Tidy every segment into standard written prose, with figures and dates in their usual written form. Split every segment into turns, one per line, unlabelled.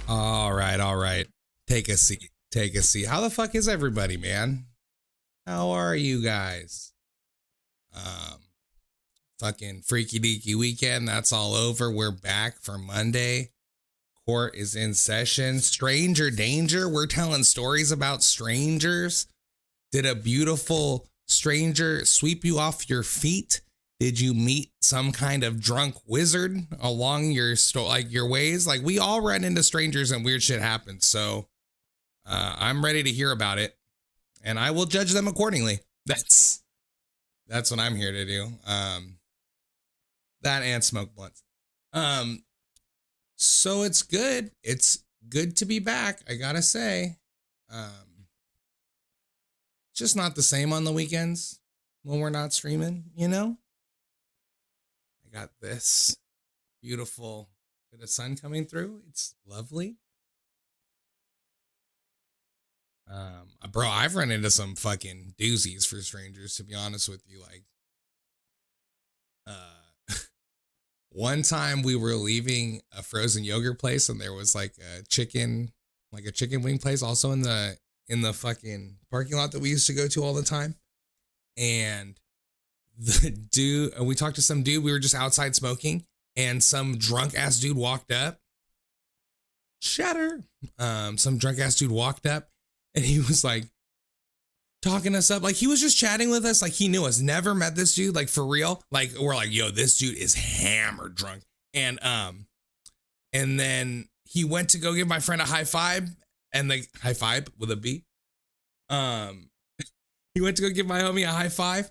All right, all right. Take a seat. Take a seat. How the fuck is everybody, man? How are you guys? Um, Fucking freaky deaky weekend. That's all over. We're back for Monday. Court is in session. Stranger danger. We're telling stories about strangers. Did a beautiful stranger sweep you off your feet? Did you meet some kind of drunk wizard along your your ways? Like, we all run into strangers and weird shit happens. So I'm ready to hear about it, and I will judge them accordingly. That's what I'm here to do. That and smoke blunts. So it's good. It's good to be back, I gotta say. Just not the same on the weekends when we're not streaming, you know? I got this beautiful bit of sun coming through. It's lovely. Bro, I've run into some fucking doozies for strangers, to be honest with you. Like, one time we were leaving a frozen yogurt place, and there was like a chicken wing place also in the fucking parking lot that we used to go to all the time. And the dude, we talked to some dude, we were just outside smoking, and some drunk ass dude walked up. Some drunk ass dude walked up, and he was like talking us up. Like, he was just chatting with us. Like, he knew us. Never met this dude. Like, for real. Like, we're like, yo, this dude is hammered drunk. And then he went to go give my friend a high five, and the high five with a B. He went to go give my homie a high five,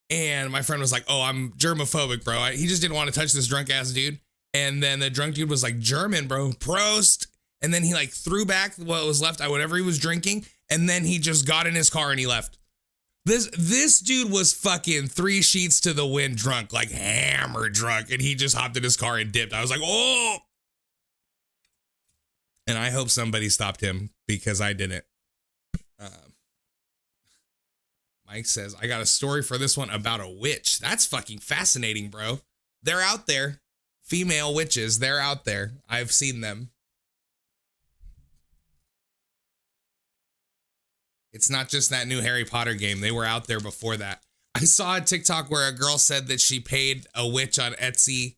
and my friend was like, oh, I'm germophobic, bro. He just didn't want to touch this drunk ass dude. And then the drunk dude was like, German, bro, Prost. And then he like threw back what was left, whatever he was drinking. And then he just got in his car and he left. This dude was fucking 3 sheets to the wind drunk, like hammered drunk. And he just hopped in his car and dipped. I was like, oh. And I hope somebody stopped him, because I didn't. Mike says, I got a story for this one about a witch. That's fucking fascinating, bro. They're out there. Female witches, they're out there. I've seen them. It's not just that new Harry Potter game. They were out there before that. I saw a TikTok where a girl said that she paid a witch on Etsy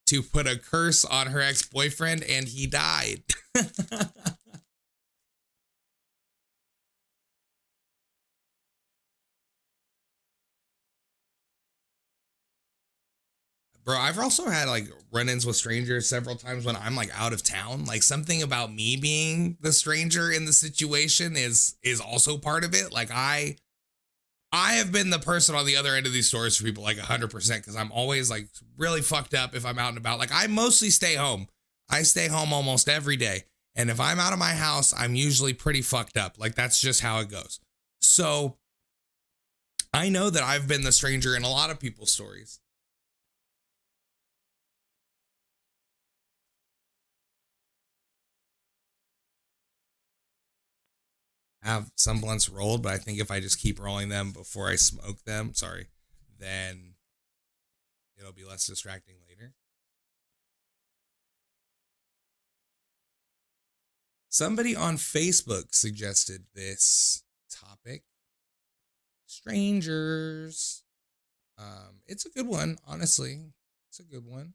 to put a curse on her ex-boyfriend, and he died. Bro, I've also had like run-ins with strangers several times when I'm like out of town. Like, something about me being the stranger in the situation is also part of it. Like, I have been the person on the other end of these stories for people, like 100%, because I'm always like really fucked up if I'm out and about. Like, I mostly stay home. I stay home almost every day. And if I'm out of my house, I'm usually pretty fucked up. Like, that's just how it goes. So I know that I've been the stranger in a lot of people's stories. Have some blunts rolled, but I think if I just keep rolling them before I smoke them, then it'll be less distracting later. Somebody on Facebook suggested this topic. Strangers. It's a good one, honestly. It's a good one.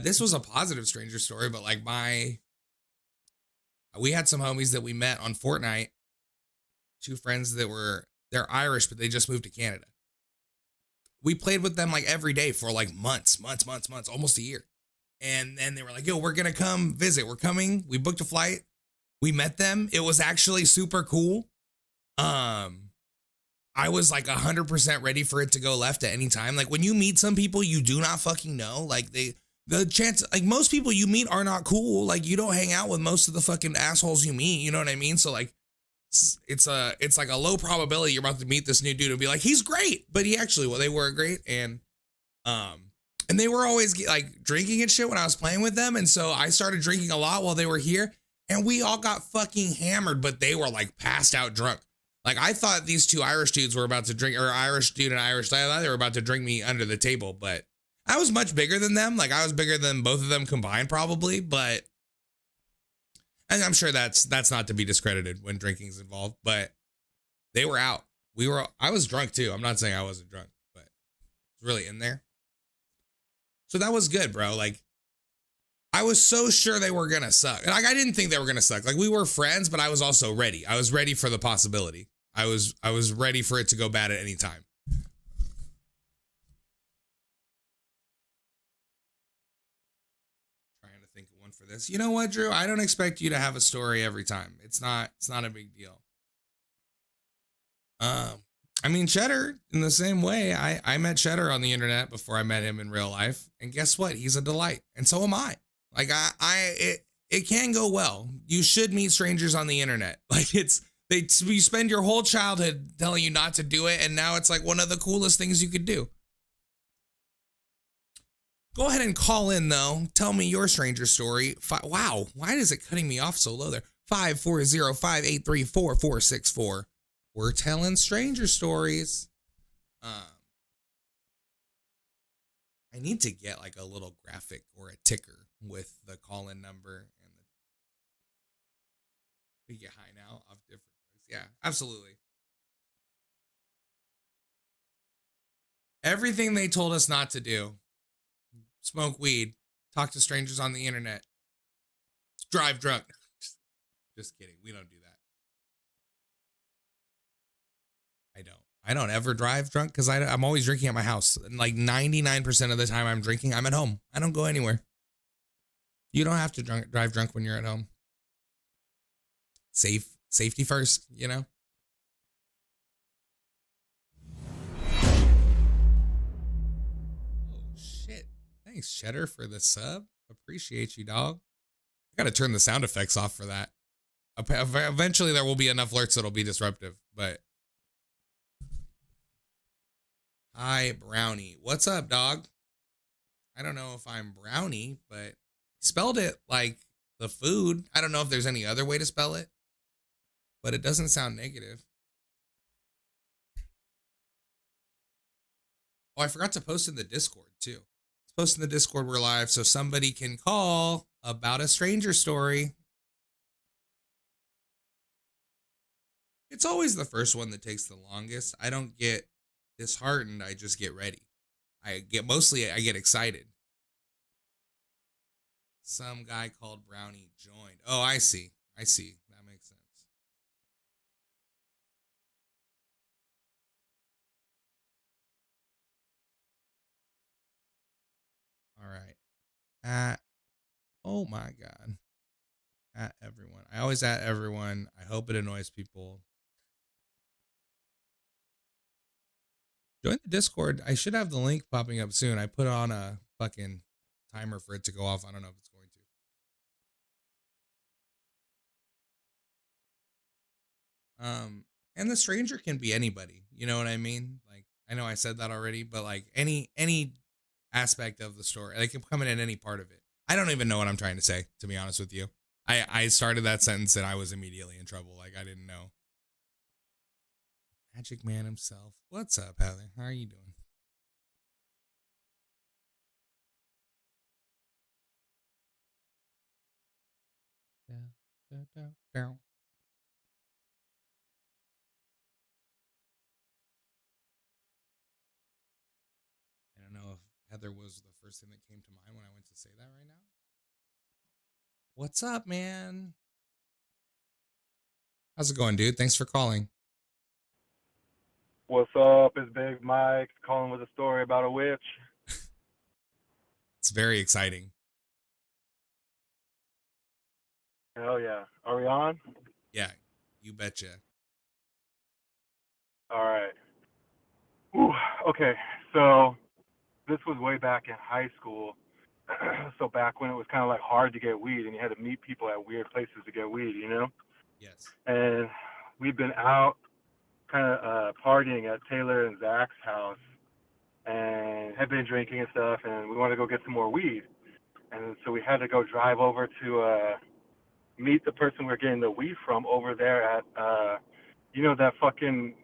This was a positive stranger story, but like we had some homies that we met on Fortnite. 2 friends they're Irish, but they just moved to Canada. We played with them like every day for like months, almost a year. And then they were like, yo, we're going to come visit. We're coming. We booked a flight. We met them. It was actually super cool. I was like 100% ready for it to go left at any time. Like, when you meet some people you do not fucking know, like the chance, like, most people you meet are not cool. Like, you don't hang out with most of the fucking assholes you meet. You know what I mean? So like, it's like a low probability you're about to meet this new dude and be like, he's great, but they were great. And they were always like drinking and shit when I was playing with them. And so I started drinking a lot while they were here, and we all got fucking hammered, but they were like passed out drunk. Like I thought these two Irish dudes were about to drink, or Irish dude and Irish lady, I thought they were about to drink me under the table, but I was much bigger than them. Like I was bigger than both of them combined, probably. But and I'm sure that's not to be discredited when drinking's involved. But they were out. I was drunk too. I'm not saying I wasn't drunk, but it was really in there. So that was good, bro. Like I was so sure they were gonna suck. Like I didn't think they were gonna suck. Like we were friends, but I was also ready. I was ready for the possibility. I was ready for it to go bad at any time. Trying to think of one for this. You know what, Drew? I don't expect you to have a story every time. It's not a big deal. I mean, Cheddar, in the same way, I met Cheddar on the internet before I met him in real life. And guess what? He's a delight. And so am I. Like it can go well. You should meet strangers on the internet. Like you spend your whole childhood telling you not to do it. And now it's like one of the coolest things you could do. Go ahead and call in though. Tell me your stranger story. Wow. Why is it cutting me off so low there? 540-583-4464. We're telling stranger stories. I need to get like a little graphic or a ticker with the call-in number and we get high now off different drugs. Yeah, absolutely. Everything they told us not to do. Smoke weed, talk to strangers on the internet, drive drunk. Just kidding. We don't do that. I don't ever drive drunk because I'm always drinking at my house. And like 99% of the time I'm drinking, I'm at home. I don't go anywhere. You don't have to drive drunk when you're at home. Safety first, you know? Oh, shit. Thanks, Cheddar, for the sub. Appreciate you, dog. I got to turn the sound effects off for that. Eventually, there will be enough alerts that'll be disruptive, but... Hi, Brownie. What's up, dog? I don't know if I'm Brownie, but spelled it like the food. I don't know if there's any other way to spell it, but it doesn't sound negative. Oh, I forgot to post in the Discord too. Let's post in the Discord. We're live, so somebody can call about a stranger story. It's always the first one that takes the longest. I don't get disheartened. I just get ready. I get excited. Some guy called Brownie joined. Oh, I see. That makes sense. All right. Oh my God. At everyone. I always at everyone. I hope it annoys people. Join the Discord. I should have the link popping up soon. I put on a fucking timer for it to go off. I don't know if it's going to. And the stranger can be anybody. You know what I mean? Like, I know I said that already, but like any aspect of the story, they can come in at any part of it. I don't even know what I'm trying to say, to be honest with you. I started that sentence and I was immediately in trouble. Like I didn't know. Magic Man himself. What's up, Heather? How are you doing? Down. I don't know if Heather was the first thing that came to mind when I went to say that right now. What's up, man? How's it going, dude? Thanks for calling.
What's up? It's Big Mike calling with a story about a witch.
It's very exciting.
Hell yeah. Are we on?
Yeah, you betcha.
All right. Ooh, okay, so this was way back in high school. So back when it was kind of like hard to get weed and you had to meet people at weird places to get weed, you know?
Yes.
And we've been out kind of partying at Taylor and Zach's house and had been drinking and stuff, and we wanted to go get some more weed. And so we had to go drive over to meet the person we are getting the weed from over there at You know that fucking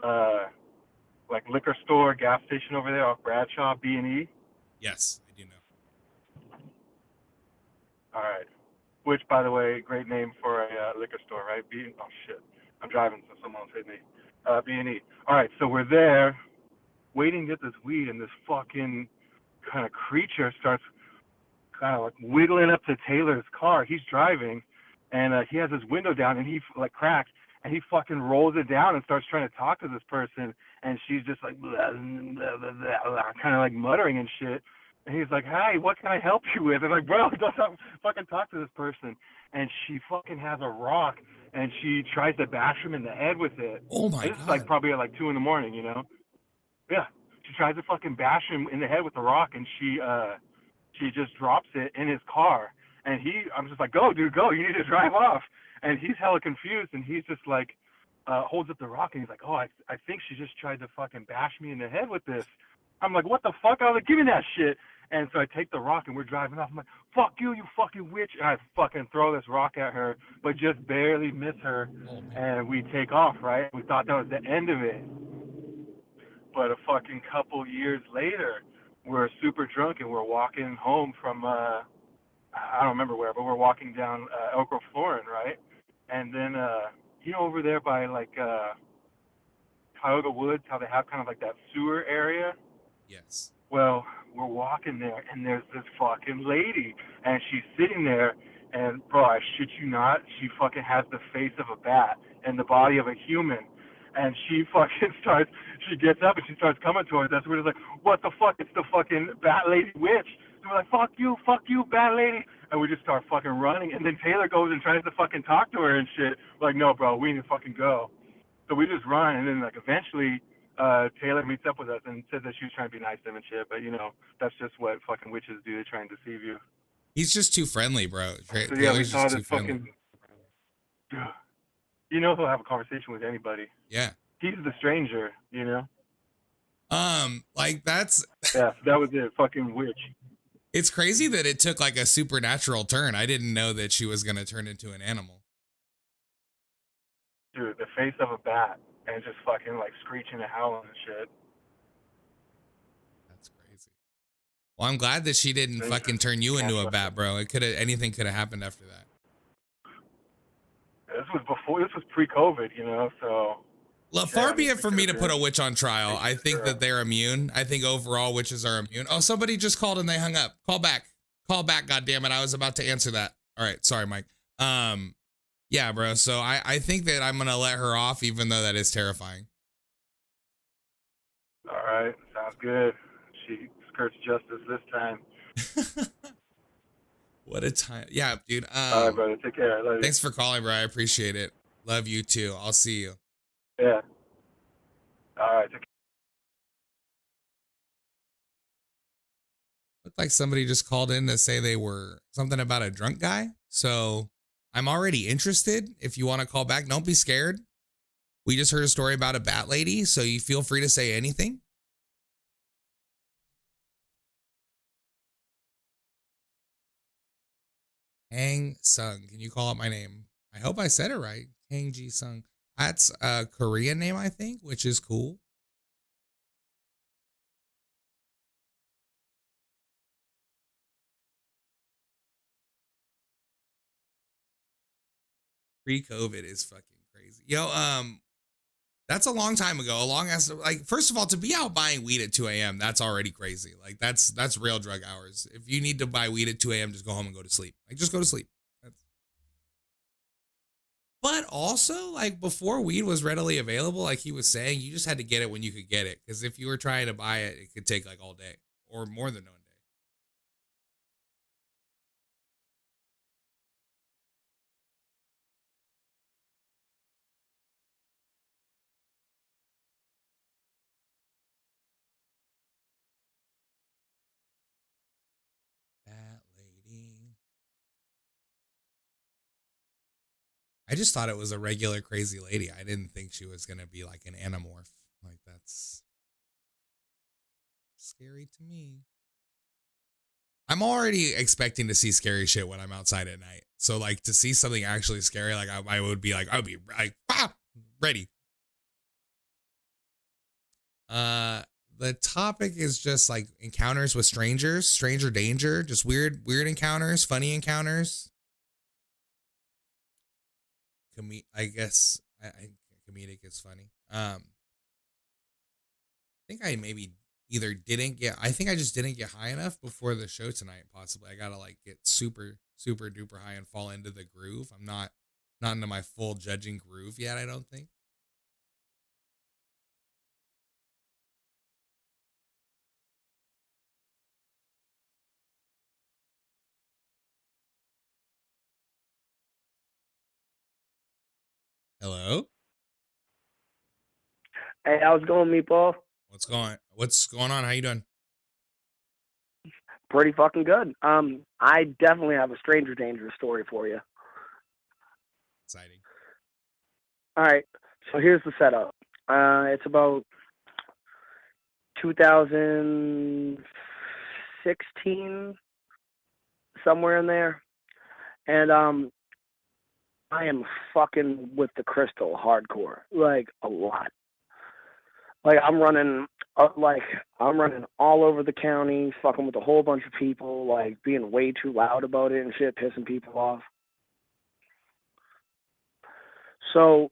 like liquor store, gas station over there off Bradshaw, B&E?
Yes, I do know.
All right. Which, by the way, great name for a liquor store, right? Oh shit, I'm driving, so someone's hit me. B&E. All right, so we're there, waiting to get this weed, and this fucking kind of creature starts kind of like wiggling up to Taylor's car. He's driving, and he has his window down, and he like cracks, and he fucking rolls it down and starts trying to talk to this person, and she's just like blah, blah, blah, blah, kind of like muttering and shit. And he's like, "Hi, what can I help you with?" And I'm like, "Bro, don't fucking talk to this person." And she fucking has a rock, and she tries to bash him in the head with it.
Oh my
And this
God.
is like probably at like 2 a.m, you know? Yeah. She tries to fucking bash him in the head with the rock, and she just drops it in his car. And I'm just like, "Go, dude, go. You need to drive off." And he's hella confused, and he's just like, holds up the rock, and he's like, "Oh, I think she just tried to fucking bash me in the head with this." I'm like, "What the fuck?" I was like, "Give me that shit." And so I take the rock, and we're driving off. I'm like, "Fuck you, you fucking witch." And I fucking throw this rock at her, but just barely miss her.
Oh, man.
And we take off, right? We thought that was the end of it. But a fucking couple years later, we're super drunk, and we're walking home from, I don't remember where, but we're walking down Elk Grove, Florida, right? And then, over there by, like, Cuyahoga Woods, how they have kind of like that sewer area?
Yes.
Well, we're walking there, and there's this fucking lady, and she's sitting there, and bro, I shit you not, she fucking has the face of a bat and the body of a human, and she fucking she gets up and she starts coming towards us. We're just like, "What the fuck? It's the fucking bat lady witch." So we're like, fuck you, bat lady," and we just start fucking running, and then Taylor goes and tries to fucking talk to her and shit. We're like, "No, bro, we need to fucking go." So we just run, and then like eventually Taylor meets up with us and says that she was trying to be nice to him and shit, but that's just what fucking witches do. They try and deceive you.
He's just too friendly, bro.
So yeah, we
Taylor's
saw
just
this
too friendly.
fucking. He'll have a conversation with anybody.
Yeah.
He's the stranger,
Like that's
Yeah, so that was it. Fucking witch.
it's crazy that it took like a supernatural turn. I didn't know that she was gonna turn into an animal.
Dude, the face of a bat and just fucking like screeching and howling and shit.
That's crazy. Well, I'm glad that she didn't fucking turn you into a bat, bro. Anything could have happened after that.
This was pre-COVID, so.
Far be it from me to put a witch on trial. I think that they're immune. I think overall witches are immune. Oh, somebody just called and they hung up. Call back. Call back, goddammit. I was about to answer that. All right. Sorry, Mike. Yeah, bro. So I think that I'm going to let her off, even though that is terrifying.
All right. Sounds good. She skirts justice this time.
What a time. Yeah, dude.
All right, brother. Take care. Love you.
Thanks for calling, bro. I appreciate it. Love you too. I'll see you.
Yeah. All right. Take care.
Looked like somebody just called in to say they were something about a drunk guy. So I'm already interested. If you want to call back, don't be scared. We just heard a story about a bat lady, so you feel free to say anything. Hang Sung. Can you call out my name? I hope I said it right. Hang Ji Sung. That's a Korean name, I think, which is cool. Pre-COVID is fucking crazy. Yo, that's a long time ago. First of all, to be out buying weed at 2 a.m., that's already crazy. Like that's real drug hours. If you need to buy weed at 2 a.m., just go home and go to sleep. Like just go to sleep. But also, like before weed was readily available, like he was saying, you just had to get it when you could get it. Because if you were trying to buy it, it could take like all day or more than 1 day. That lady. I just thought it was a regular crazy lady. I didn't think she was going to be like an anamorph. Like that's scary to me. I'm already expecting to see scary shit when I'm outside at night. So like to see something actually scary, like I would be like, ah, Ready. The topic is just like encounters with strangers, stranger danger, just weird encounters, funny encounters. I guess comedic is funny. I think I maybe either didn't get. I think I just didn't get high enough before the show tonight. Possibly, I gotta like get super duper high and fall into the groove. I'm not into my full judging groove yet. I don't think. Hello.
Hey, how's it going, Meatball?
What's going on? How you doing?
Pretty fucking good. I definitely have a stranger danger story for you.
Exciting.
All right, so here's the setup. It's about 2016, somewhere in there, and I am fucking with the crystal hardcore, like a lot. Like I'm running all over the county, fucking with a whole bunch of people, like being way too loud about it and shit, pissing people off. So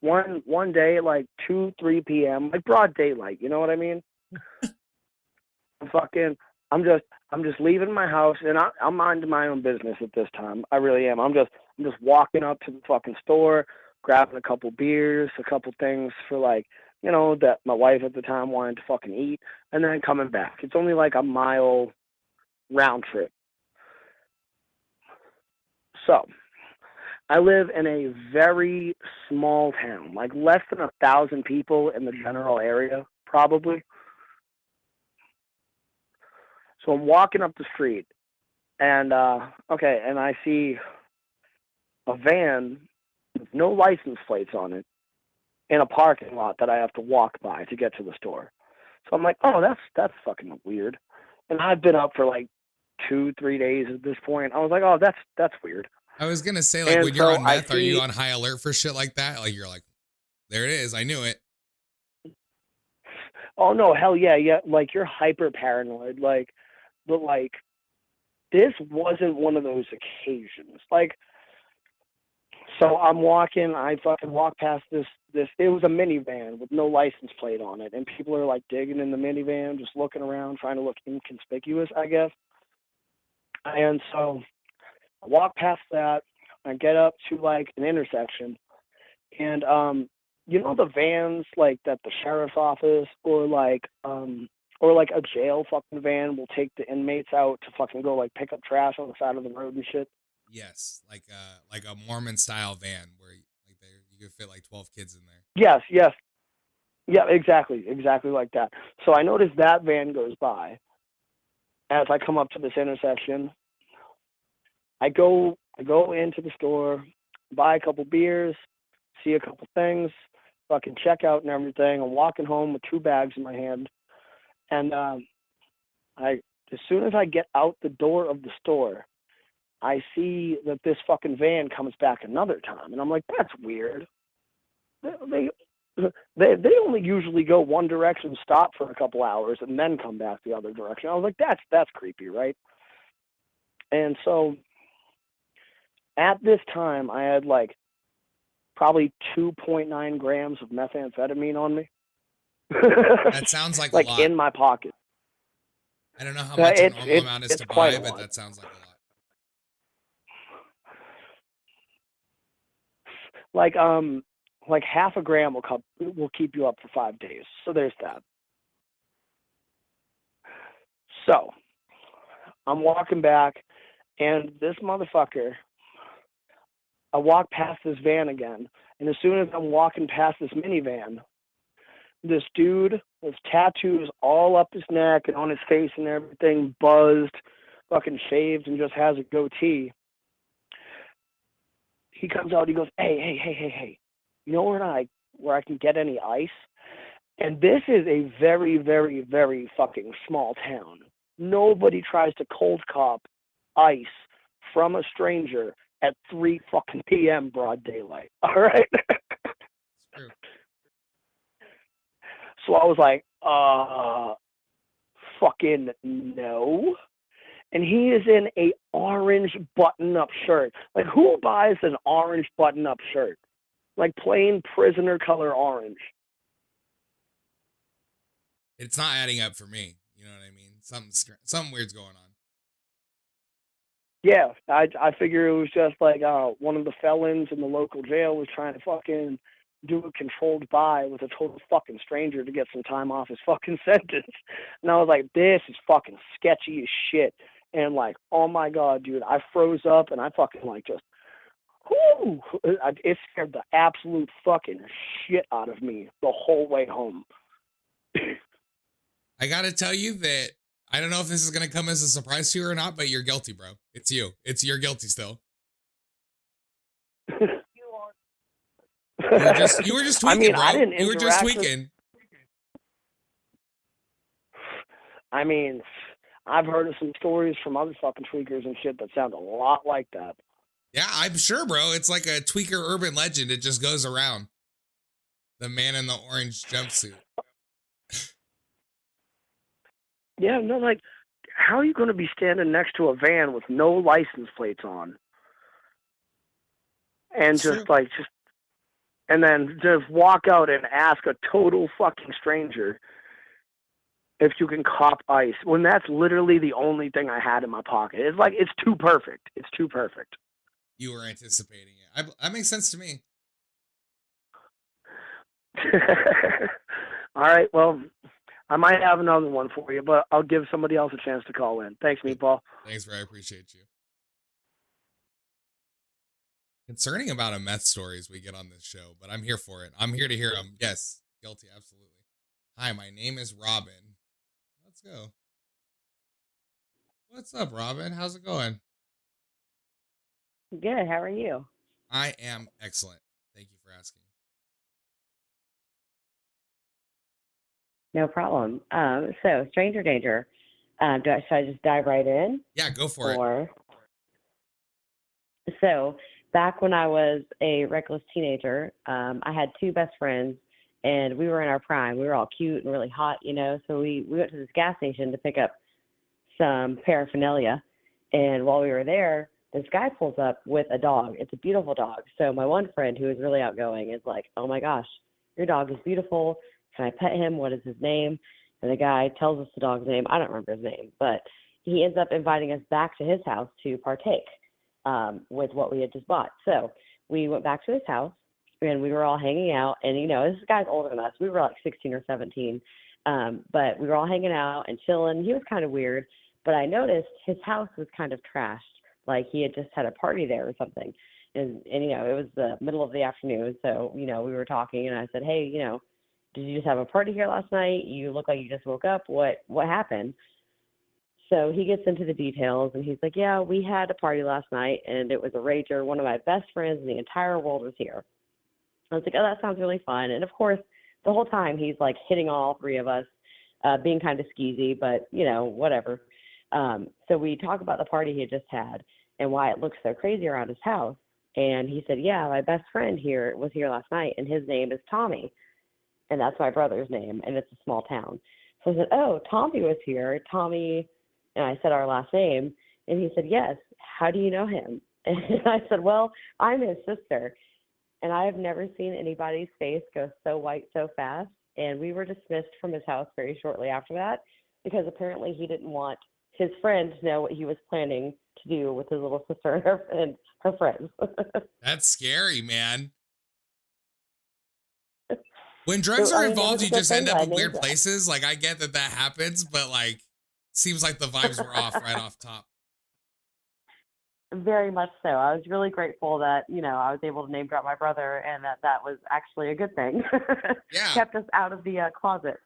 one day, like 2-3 p.m., like broad daylight, you know what I mean? I'm just leaving my house, and I'm minding my own business at this time. I really am. I'm just walking up to the fucking store, grabbing a couple beers, a couple things for like, that my wife at the time wanted to fucking eat, and then coming back. It's only like a mile round trip. So I live in a very small town, like less than 1,000 people in the general area, probably. So I'm walking up the street, and and I see a van with no license plates on it in a parking lot that I have to walk by to get to the store. So I'm like, oh, that's fucking weird. And I've been up for like 2-3 days at this point. I was like, oh, that's weird.
I was gonna say, like,
And
when you're
so
on meth, are you on high alert for shit like that? Like, you're like, there it is, I knew it.
Oh no, hell yeah. Like you're hyper paranoid. But this wasn't one of those occasions. Like, so I'm walking, I fucking walk past this, it was a minivan with no license plate on it. And people are like digging in the minivan, just looking around, trying to look inconspicuous, I guess. And so I walk past that, I get up to like an intersection, and the vans like that the sheriff's office or like a jail fucking van will take the inmates out to fucking go like pick up trash on the side of the road and shit.
Yes, like a Mormon style van where like you could fit like 12 kids in there.
Yes. Yeah, exactly like that. So I notice that van goes by as I come up to this intersection. I go into the store, buy a couple beers, see a couple things, fucking check out and everything. I'm walking home with 2 bags in my hand, and as soon as I get out the door of the store, I see that this fucking van comes back another time, and I'm like, that's weird. They only usually go one direction, stop for a couple hours, and then come back the other direction. I was like, that's creepy, right? And so at this time, I had like probably 2.9 grams of methamphetamine on me.
That sounds like a lot.
In my pocket.
I don't know how much a normal amount is to buy, but that sounds like a lot.
Like half a gram will keep you up for 5 days. So there's that. So I'm walking back, and this motherfucker, I walk past this van again, and as soon as I'm walking past this minivan, this dude with tattoos all up his neck and on his face and everything, buzzed, fucking shaved, and just has a goatee. He comes out, he goes, hey, you know where I can get any ice? And this is a very, very, very fucking small town. Nobody tries to cold cop ice from a stranger at 3 fucking p.m. broad daylight. All right.
It's true.
So I was like, fucking no. And he is in a orange button-up shirt. Like, who buys an orange button-up shirt? Like plain prisoner color orange.
It's not adding up for me. You know what I mean? Something weird's going on.
Yeah, I figure it was just like one of the felons in the local jail was trying to fucking do a controlled buy with a total fucking stranger to get some time off his fucking sentence. And I was like, this is fucking sketchy as shit. And like, oh my God, dude, I froze up and I fucking like just, whoo, it scared the absolute fucking shit out of me the whole way home.
I gotta tell you that I don't know if this is gonna come as a surprise to you or not, but you're guilty, bro. It's you. You're guilty still. You were just tweaking,
I mean,
bro.
I didn't
You were just
interact with-
tweaking.
I mean, I've heard of some stories from other fucking tweakers and shit that sound a lot like that.
Yeah, I'm sure, bro. It's like a tweaker urban legend. It just goes around. The man in the orange jumpsuit.
Yeah, no, like, how are you going to be standing next to a van with no license plates on? And and then just walk out and ask a total fucking stranger if you can cop ice when that's literally the only thing I had in my pocket. It's like, it's too perfect. It's too perfect.
You were anticipating it. That makes sense to me.
All right, well, I might have another one for you, but I'll give somebody else a chance to call in. Thanks, Meatball.
Thanks, bro. I appreciate you. Concerning about a meth stories we get on this show, but I'm here for it. I'm here to hear them. Yes, guilty, absolutely. Hi, my name is Robin. Let's go. What's up, Robin? How's it going?
Good. How are you?
I am excellent. Thank you for asking.
No problem. So stranger danger. Should I just dive right in?
Yeah, go for it.
So back when I was a reckless teenager, I had two best friends, and we were in our prime. We were all cute and really hot, you know. So we went to this gas station to pick up some paraphernalia, and while we were there, this guy pulls up with a dog. It's a beautiful dog. So my one friend, who is really outgoing, is like, "Oh my gosh, your dog is beautiful. Can I pet him? What is his name?" And the guy tells us the dog's name. I don't remember his name, but he ends up inviting us back to his house to partake with what we had just bought. So we went back to his house, and we were all hanging out. And, you know, this guy's older than us. We were like 16 or 17. But we were all hanging out and chilling. He was kind of weird. But I noticed his house was kind of trashed. Like he had just had a party there or something. And you know, it was the middle of the afternoon. So, you know, we were talking, and I said, "Hey, you know, did you just have a party here last night? You look like you just woke up. What happened?" So he gets into the details, and he's like, "Yeah, we had a party last night, and it was a rager. One of my best friends in the entire world was here." I was like, "Oh, that sounds really fun." And of course, the whole time he's like hitting all three of us, being kind of skeezy, but you know, whatever. So we talk about the party he had just had and why it looks so crazy around his house. And he said, "Yeah, my best friend here was here last night, and his name is Tommy. And that's my brother's name, and it's a small town." So I said, "Oh, Tommy was here. Tommy," and I said our last name, and he said, "Yes. How do you know him?" And I said, "Well, I'm his sister." And I have never seen anybody's face go so white so fast. And we were dismissed from his house very shortly after that because apparently he didn't want his friend to know what he was planning to do with his little sister and her friends.
That's scary, man. When drugs
So,
are
I mean,
involved, you
it was
just
so
end
funny
up
that I
in
named
weird
that.
places. Like, I get that happens, but like, seems like the vibes were off right off top.
Very much so. I was really grateful that, you know, I was able to name drop my brother and that was actually a good thing.
Yeah.
Kept us out of the closet.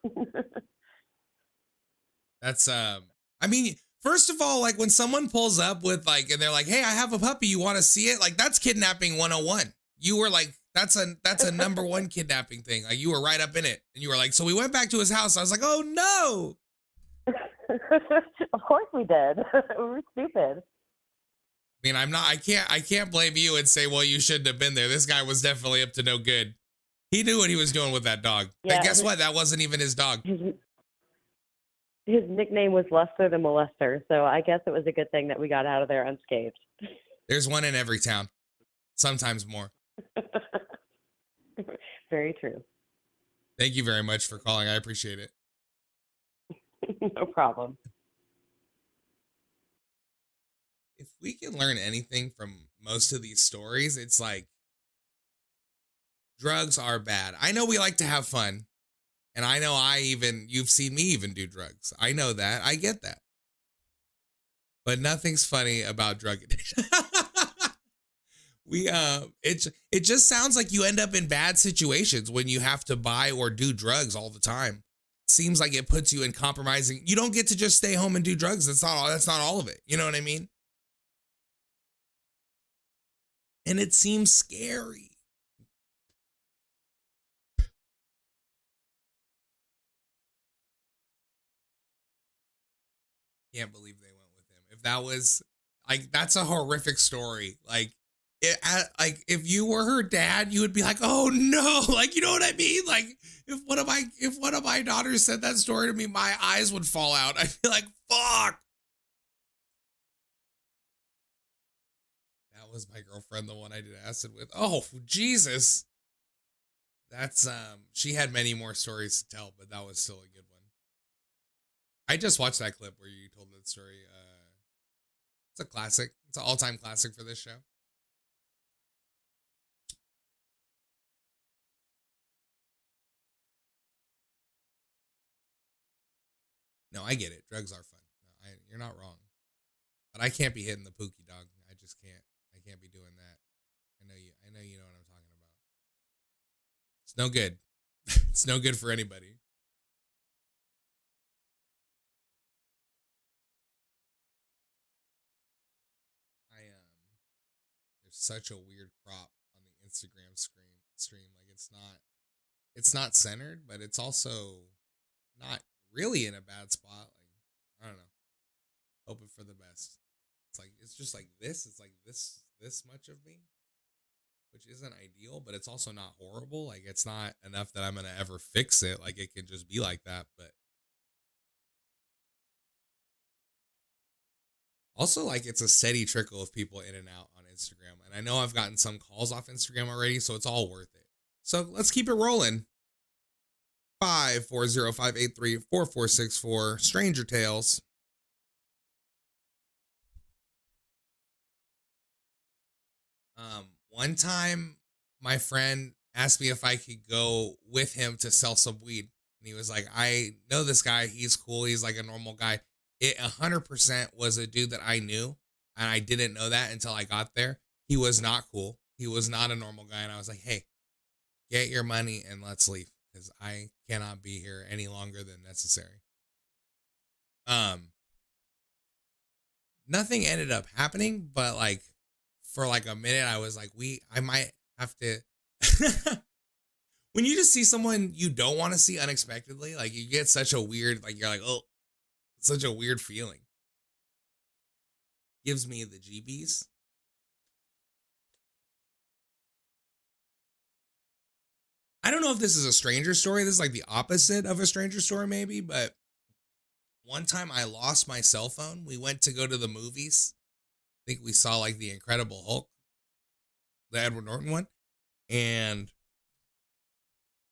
That's, I mean, first of all, like when someone pulls up with like, and they're like, "Hey, I have a puppy. You want to see it?" Like, that's kidnapping 101. You were like, that's a number one kidnapping thing. Like, you were right up in it. And you were like, so we went back to his house. I was like, oh no.
Of course we did. We were stupid.
I mean, I can't blame you and say, well, you shouldn't have been there. This guy was definitely up to no good. He knew what he was doing with that dog.
Yeah,
And guess what? That wasn't even his dog.
His nickname was Lester the Molester, so I guess it was a good thing that we got out of there unscathed.
There's one in every town, sometimes more.
Very true.
Thank you very much for calling. I appreciate it.
No problem.
If we can learn anything from most of these stories, it's like drugs are bad. I know we like to have fun. And I know you've seen me even do drugs. I know that. I get that. But nothing's funny about drug addiction. It just sounds like you end up in bad situations when you have to buy or do drugs all the time. Seems like it puts you in compromising. You don't get to just stay home and do drugs. That's not all of it. You know what I mean? And it seems scary. Can't believe they went with him. If that was like, that's a horrific story. Like, if you were her dad, you would be like, oh no, like, you know what I mean? Like, if one of my daughters said that story to me, my eyes would fall out. I'd be like, fuck. That was my girlfriend, the one I did acid with. Oh, Jesus. That's she had many more stories to tell, but that was still a good one. I just watched that clip where you told that story. It's a classic. It's an all-time classic for this show. No, I get it. Drugs are fun. No, you're not wrong. But I can't be hitting the Pookie dog. I just can't. I can't be doing that. I know you know what I'm talking about. It's no good. It's no good for anybody. There's such a weird crop on the Instagram stream. Like it's not centered, but it's also not really in a bad spot. Like, I don't know. Hoping for the best. It's just like this. It's like this much of me, which isn't ideal, but it's also not horrible. Like, it's not enough that I'm gonna ever fix it. Like, it can just be like that. But also, like, it's a steady trickle of people in and out on Instagram. And I know I've gotten some calls off Instagram already, so it's all worth it. So let's keep it rolling. 540-583-4464. Stranger Tales. One time my friend asked me if I could go with him to sell some weed. And he was like, I know this guy. He's cool. He's like a normal guy. It 100% was a dude that I knew. And I didn't know that until I got there. He was not cool. He was not a normal guy. And I was like, hey, get your money and let's leave. Because I cannot be here any longer than necessary. Nothing ended up happening, but like, for like a minute, I was like, I might have to. When you just see someone you don't want to see unexpectedly, like, you get such a weird, like, you're like, oh, such a weird feeling. Gives me the GBs. I don't know if this is a stranger story. This is like the opposite of a stranger story, maybe, but one time I lost my cell phone. We went to go to the movies. I think we saw like The Incredible Hulk, the Edward Norton one, and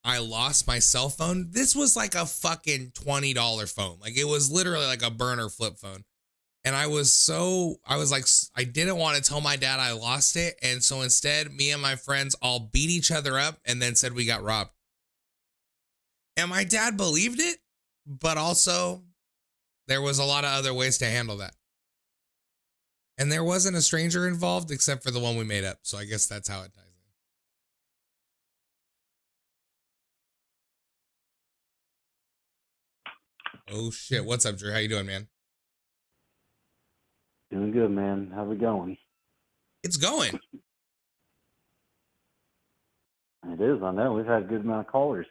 I lost my cell phone. This was like a fucking $20 phone. Like, it was literally like a burner flip phone. And I was like, I didn't want to tell my dad I lost it. And so instead, me and my friends all beat each other up and then said we got robbed. And my dad believed it, but also there was a lot of other ways to handle that. And there wasn't a stranger involved except for the one we made up. So I guess that's how it ties in. Oh shit. What's up, Drew? How you doing, man?
Doing good, man. How's it going?
It's going.
It is, I know. We've had a good amount of callers.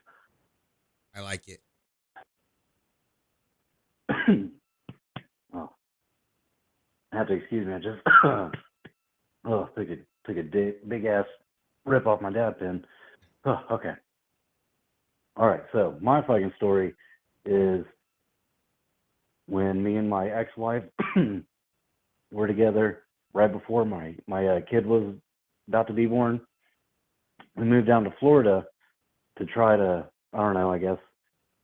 I like it.
Oh. I have to excuse me. I just Oh, took a big ass rip off my dad pen. Oh, okay. All right. So my fucking story is when me and my ex-wife were together right before my kid was about to be born. We moved down to Florida to try to, I don't know, I guess,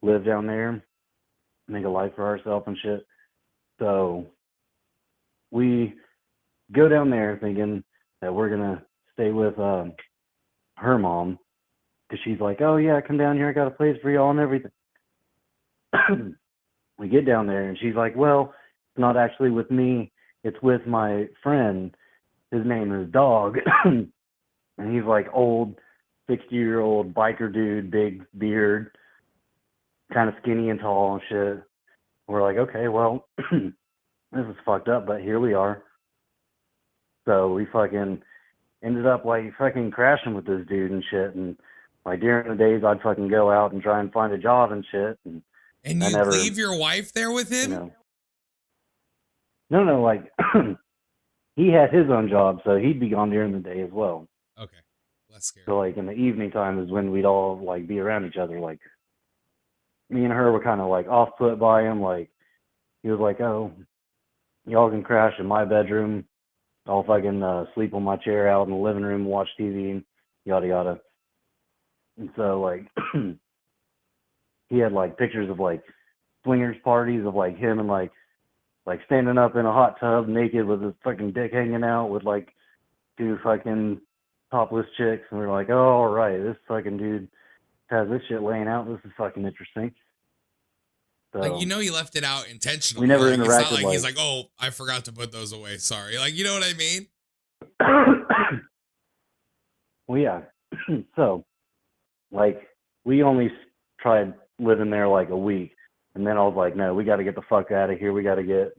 live down there, make a life for ourselves and shit. So we go down there thinking that we're gonna stay with her mom, because she's like, oh yeah, come down here, I got a place for y'all and everything. We get down there and she's like, well, it's not actually with me, it's with my friend. His name is Dog. And he's like old, 60-year-old biker dude, big beard, kind of skinny and tall and shit. We're like, okay, well, this is fucked up, but here we are. So we fucking ended up like fucking crashing with this dude and shit. And like during the days, I'd fucking go out and try and find a job and shit. And
And
I
you
never,
leave your wife there with him?
No, like he had his own job, so he'd be gone during the day as well.
Okay, less scary.
So like in the evening time is when we'd all like be around each other. Like me and her were kind of like off put by him. Like he was like, oh, y'all can crash in my bedroom. I'll fucking sleep on my chair out in the living room, watch TV, and yada yada. And so like he had like pictures of like swingers parties of like him and like standing up in a hot tub naked with his fucking dick hanging out with like two fucking topless chicks. And we're like, oh, all right, this fucking dude has this shit laying out. This is fucking interesting. So,
like, you know, he left it out intentionally.
we never
like,
interacted.
It's not like he's like, oh, I forgot to put those away. Sorry. Like, you know what I mean?
Well, yeah. So, like, we only tried living there like a week. And then I was like, no, we got to get the fuck out of here. We got to get,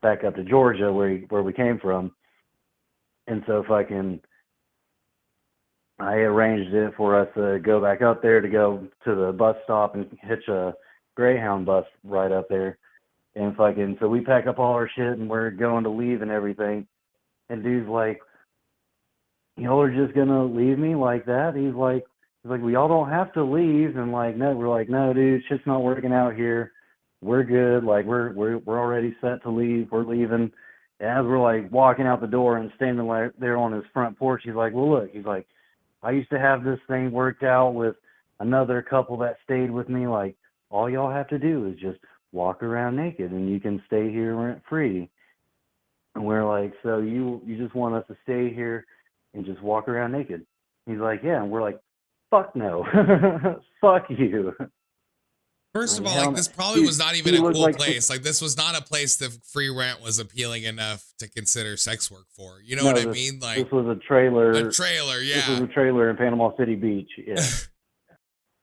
back up to Georgia where we came from. And so fucking, I arranged it for us to go back up there to go to the bus stop and hitch a Greyhound bus right up there. And fucking, so we pack up all our shit and we're going to leave and everything. And dude's like, y'all are just gonna leave me like that? He's like, well, y'all don't have to leave. And like, no, we're like, no, dude, shit's not working out here. We're good. Like, we're already set to leave. We're leaving. And as we're like walking out the door and standing there on his front porch, he's like, well, look, he's like, I used to have this thing worked out with another couple that stayed with me. Like, all y'all have to do is just walk around naked and you can stay here rent free. And we're like, so you just want us to stay here and just walk around naked? He's like, yeah. And we're like, fuck no. Fuck you.
First of all,
hell
like,
no.
this probably was not even
He
a
looked
cool
like
place. Like, this was not a place that free rent was appealing enough to consider sex work for. You know
No,
what I mean? Like,
this was a trailer.
a trailer,
This was
yeah.
a trailer in Panama City Beach. Yeah.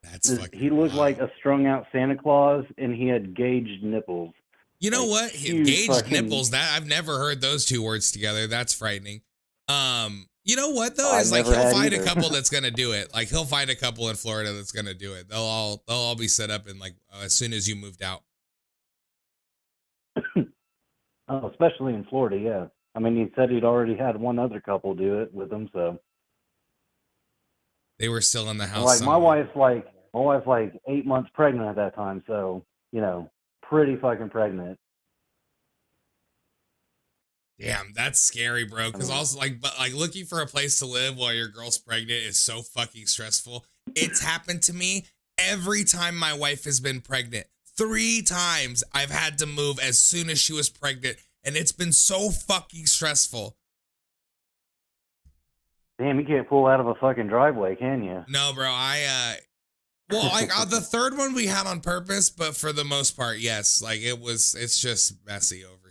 That's fucking
He looked
wild.
like a strung out Santa Claus, and he had gauged nipples.
You know
like,
what?
huge
Gauged
fucking-
nipples. That I've never heard those two words together. That's frightening. You know what though?
I
Is like
never
he'll
had
find a
either.
couple that's gonna do it. Like he'll find a couple in Florida that's gonna do it. They'll all be set up in like as soon as you moved out.
Oh, especially in Florida, yeah. I mean, he said he'd already had one other couple do it with him, so.
They were still in the house.
Like my
somewhere.
wife's like 8 months pregnant at that time, so pretty fucking pregnant.
Damn, that's scary, bro. Because also but looking for a place to live while your girl's pregnant is so fucking stressful. It's happened to me every time my wife has been pregnant. 3 times I've had to move as soon as she was pregnant, and it's been so fucking stressful.
Damn, you can't pull out of a fucking driveway, can you?
No, bro. The third one we had on purpose, but for the most part, yes. Like it's just messy over here.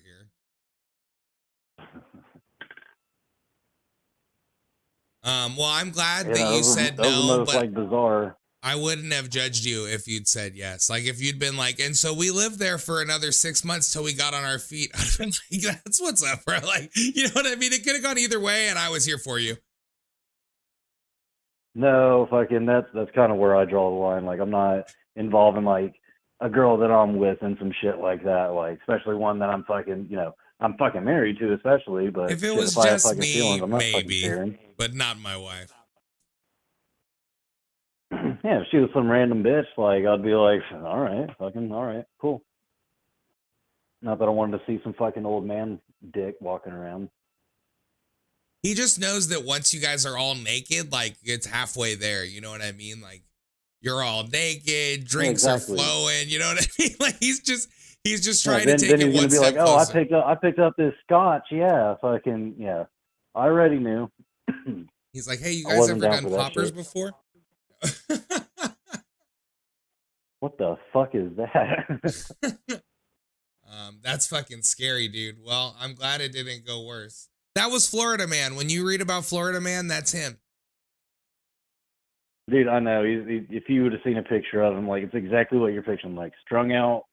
Well, I'm glad that you said
those
no,
are most
but
like bizarre.
I wouldn't have judged you if you'd said yes. Like if you'd been like, and so we lived there for another 6 months till we got on our feet. I'd been like, that's what's up, bro. Like, you know what I mean? It could have gone either way, and I was here for you.
No, fucking that's kind of where I draw the line. Like I'm not involving like a girl that I'm with in some shit like that. Like especially one that I'm fucking I'm fucking married to, especially. But
If it
shit,
was
if I have
just
fucking feelings,
me,
I'm not fucking
maybe,
sharing.
but not my wife.
Yeah, if she was some random bitch, like I'd be like, all right, cool. Not that I wanted to see some fucking old man dick walking around.
He just knows that once you guys are all naked, like it's halfway there. You know what I mean? Like you're all naked, drinks are
Exactly.
flowing. You know what I mean? Like he's just
Yeah,
trying to take
then
it
he's gonna
one
be like,
step
oh,
closer.
I picked up this scotch. Yeah, fucking yeah. I already knew.
He's like, hey, you
I
guys
wasn't
ever
down
done
for that
poppers
shit.
before?
What the fuck is that?
That's fucking scary, dude. Well, I'm glad it didn't go worse. That was Florida Man. When you read about Florida Man, that's him.
Dude, I know. If you would have seen a picture of him, like it's exactly what you're picturing, like strung out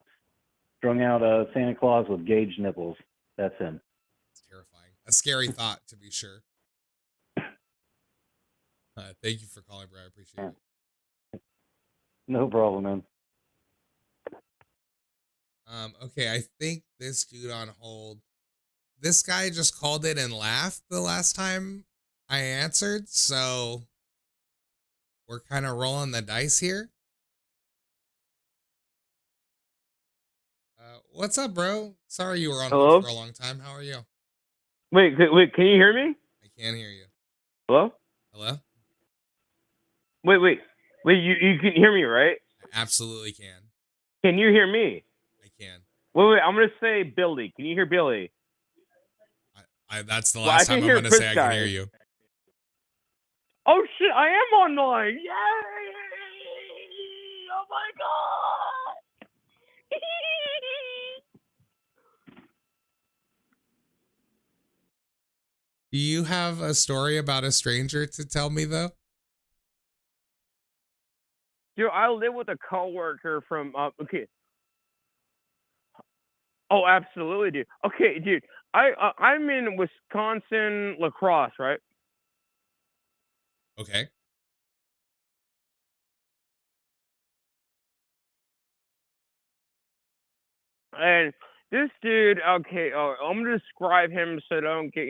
Santa Claus with gauged nipples. That's him.
It's terrifying. A scary thought, to be sure. Thank you for calling, bro. I appreciate it.
No problem, man.
Okay, I think this dude on hold. This guy just called it and laughed the last time I answered, so we're kind of rolling the dice here. What's up, bro? Sorry you were on hold for a long time. How are you?
Wait, can you hear me?
I can't hear you.
Hello?
Hello?
Wait, you can hear me, right?
I absolutely can.
Can you hear me?
I can.
Wait, I'm going to say Billy. Can you hear Billy?
That's the last time I'm going to say I can hear you.
Oh, shit, I am online. Yay! Oh, my God!
Do you have a story about a stranger to tell me, though?
Dude, I live with a coworker from, okay. Oh, absolutely, dude. Okay, dude, I'm in Wisconsin, La Crosse, right?
Okay.
And this dude, okay, I'm gonna describe him so don't get,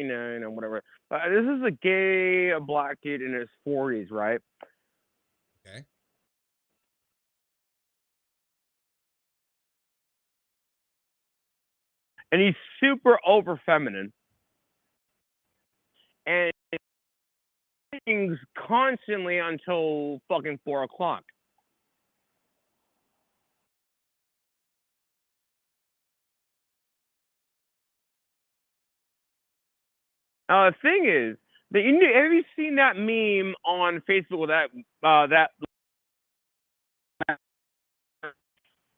whatever. This is a black dude in his 40s, right?
Okay.
And he's super over feminine. And things constantly until fucking 4 o'clock. The thing is, have you seen that meme on Facebook with that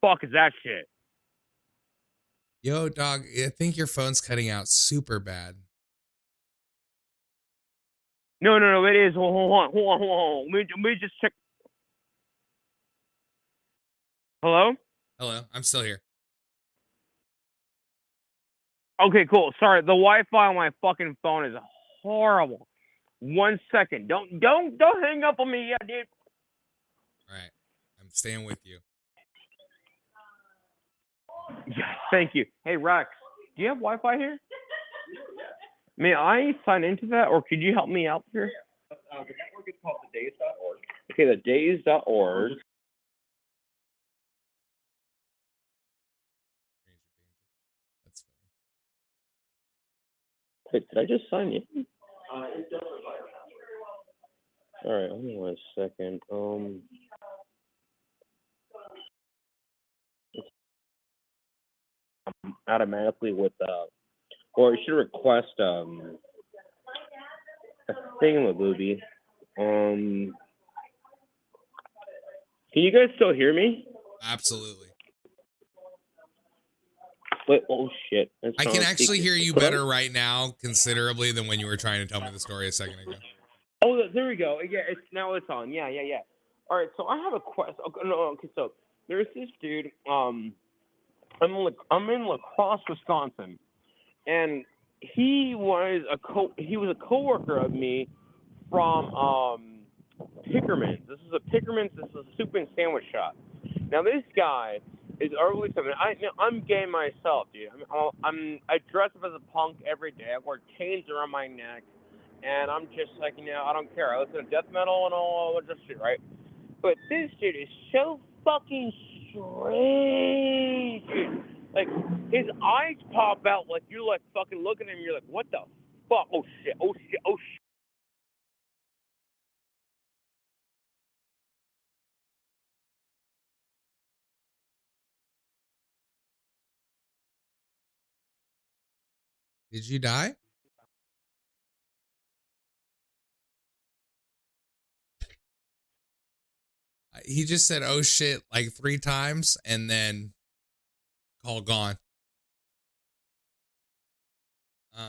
fuck is that shit?
Yo, dog, I think your phone's cutting out super bad.
No, it is. Hold on. Let me just check. Hello?
Hello, I'm still here.
Okay, cool. Sorry, the Wi-Fi on my fucking phone is horrible. 1 second. Don't hang up on me yet, dude.
All right, I'm staying with you.
Yeah, thank you. Hey, Rex, do you have Wi-Fi here? May I sign into that, or could you help me out here?
The network is called thedays.org.
Okay, thedays.org.
That's funny.
Wait, did I just sign in?
It does require a password.
All right, hold on a second. Automatically with or you should request a thingamabooby. Can you guys still hear me?
Absolutely.
Wait, oh shit.
I can actually hear you better right now considerably than when you were trying to tell me the story a second ago.
Oh, there we go. Yeah, it's on. Yeah. All right, so I have a question. Okay, so there's this dude. I'm in La Crosse, Wisconsin, and he was a coworker of me from Pickerman's. This is a soup and sandwich shop. Now this guy It's early something. I'm gay myself, dude. I dress up as a punk every day. I wear chains around my neck, and I'm just like, I don't care. I listen to death metal and all that shit, right? But this dude is so fucking strange. Like his eyes pop out, like you're like fucking looking at him. You're like, what the fuck? Oh shit! Oh shit! Oh shit!
Did you die? He just said, "Oh shit," like 3 times, and then call gone. Um,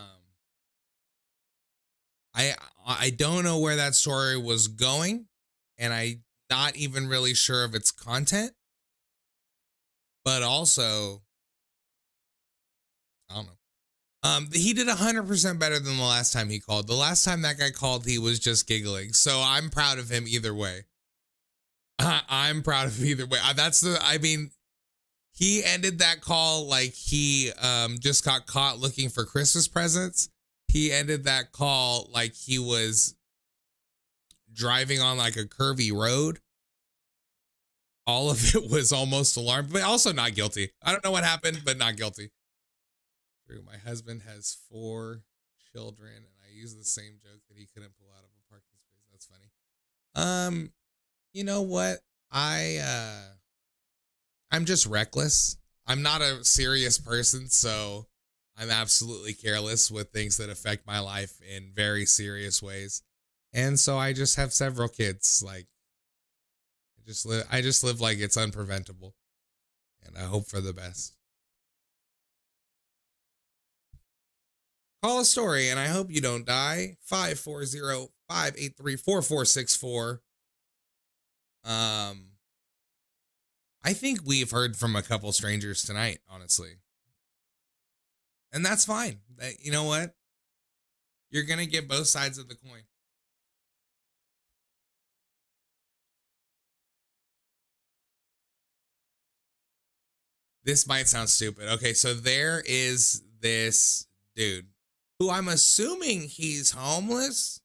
I don't know where that story was going, and I'm not even really sure of its content. But also, I don't know. He did 100% better than the last time he called. The last time that guy called, he was just giggling. So I'm proud of him either way. I'm proud of him either way. I mean, he ended that call like he just got caught looking for Christmas presents. He ended that call like he was driving on like a curvy road. All of it was almost alarmed, but also not guilty. I don't know what happened, but not guilty. True. My husband has 4 children, and I use the same joke that he couldn't pull out of a parking space. That's funny. You know what? I'm just reckless. I'm not a serious person, so I'm absolutely careless with things that affect my life in very serious ways. And so I just have several kids. Like I just live like it's unpreventable. And I hope for the best. Call a story and I hope you don't die. 540-583-4464. I think we've heard from a couple strangers tonight, honestly. And that's fine. You know what? You're going to get both sides of the coin. This might sound stupid. Okay, so there is this dude who I'm assuming he's homeless,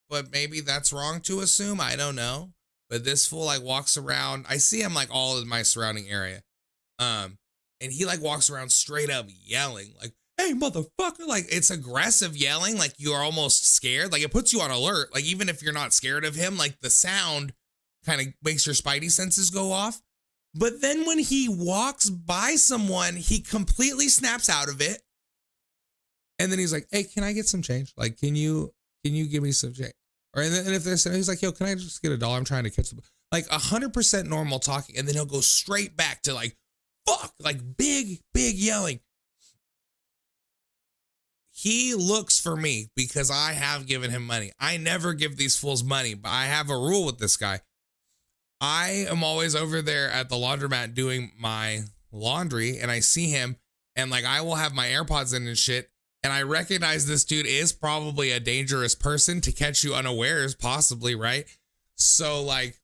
but maybe that's wrong to assume. I don't know. But this fool like walks around. I see him like all in my surrounding area. And he like walks around straight up yelling, like, "Hey, motherfucker!" Like it's aggressive yelling, like you're almost scared. Like it puts you on alert. Like even if you're not scared of him, like the sound kind of makes your spidey senses go off. But then when he walks by someone, he completely snaps out of it. And then he's like, "Hey, can I get some change? Like, can you give me some change?" Or and if there's, he's like, "Yo, can I just get $1? I'm trying to catch the," like 100% normal talking. And then he'll go straight back to like, "Fuck," like big yelling. He looks for me because I have given him money. I never give these fools money, but I have a rule with this guy. I am always over there at the laundromat doing my laundry and I see him and like I will have my AirPods in and shit. And I recognize this dude is probably a dangerous person to catch you unawares, possibly, right? So like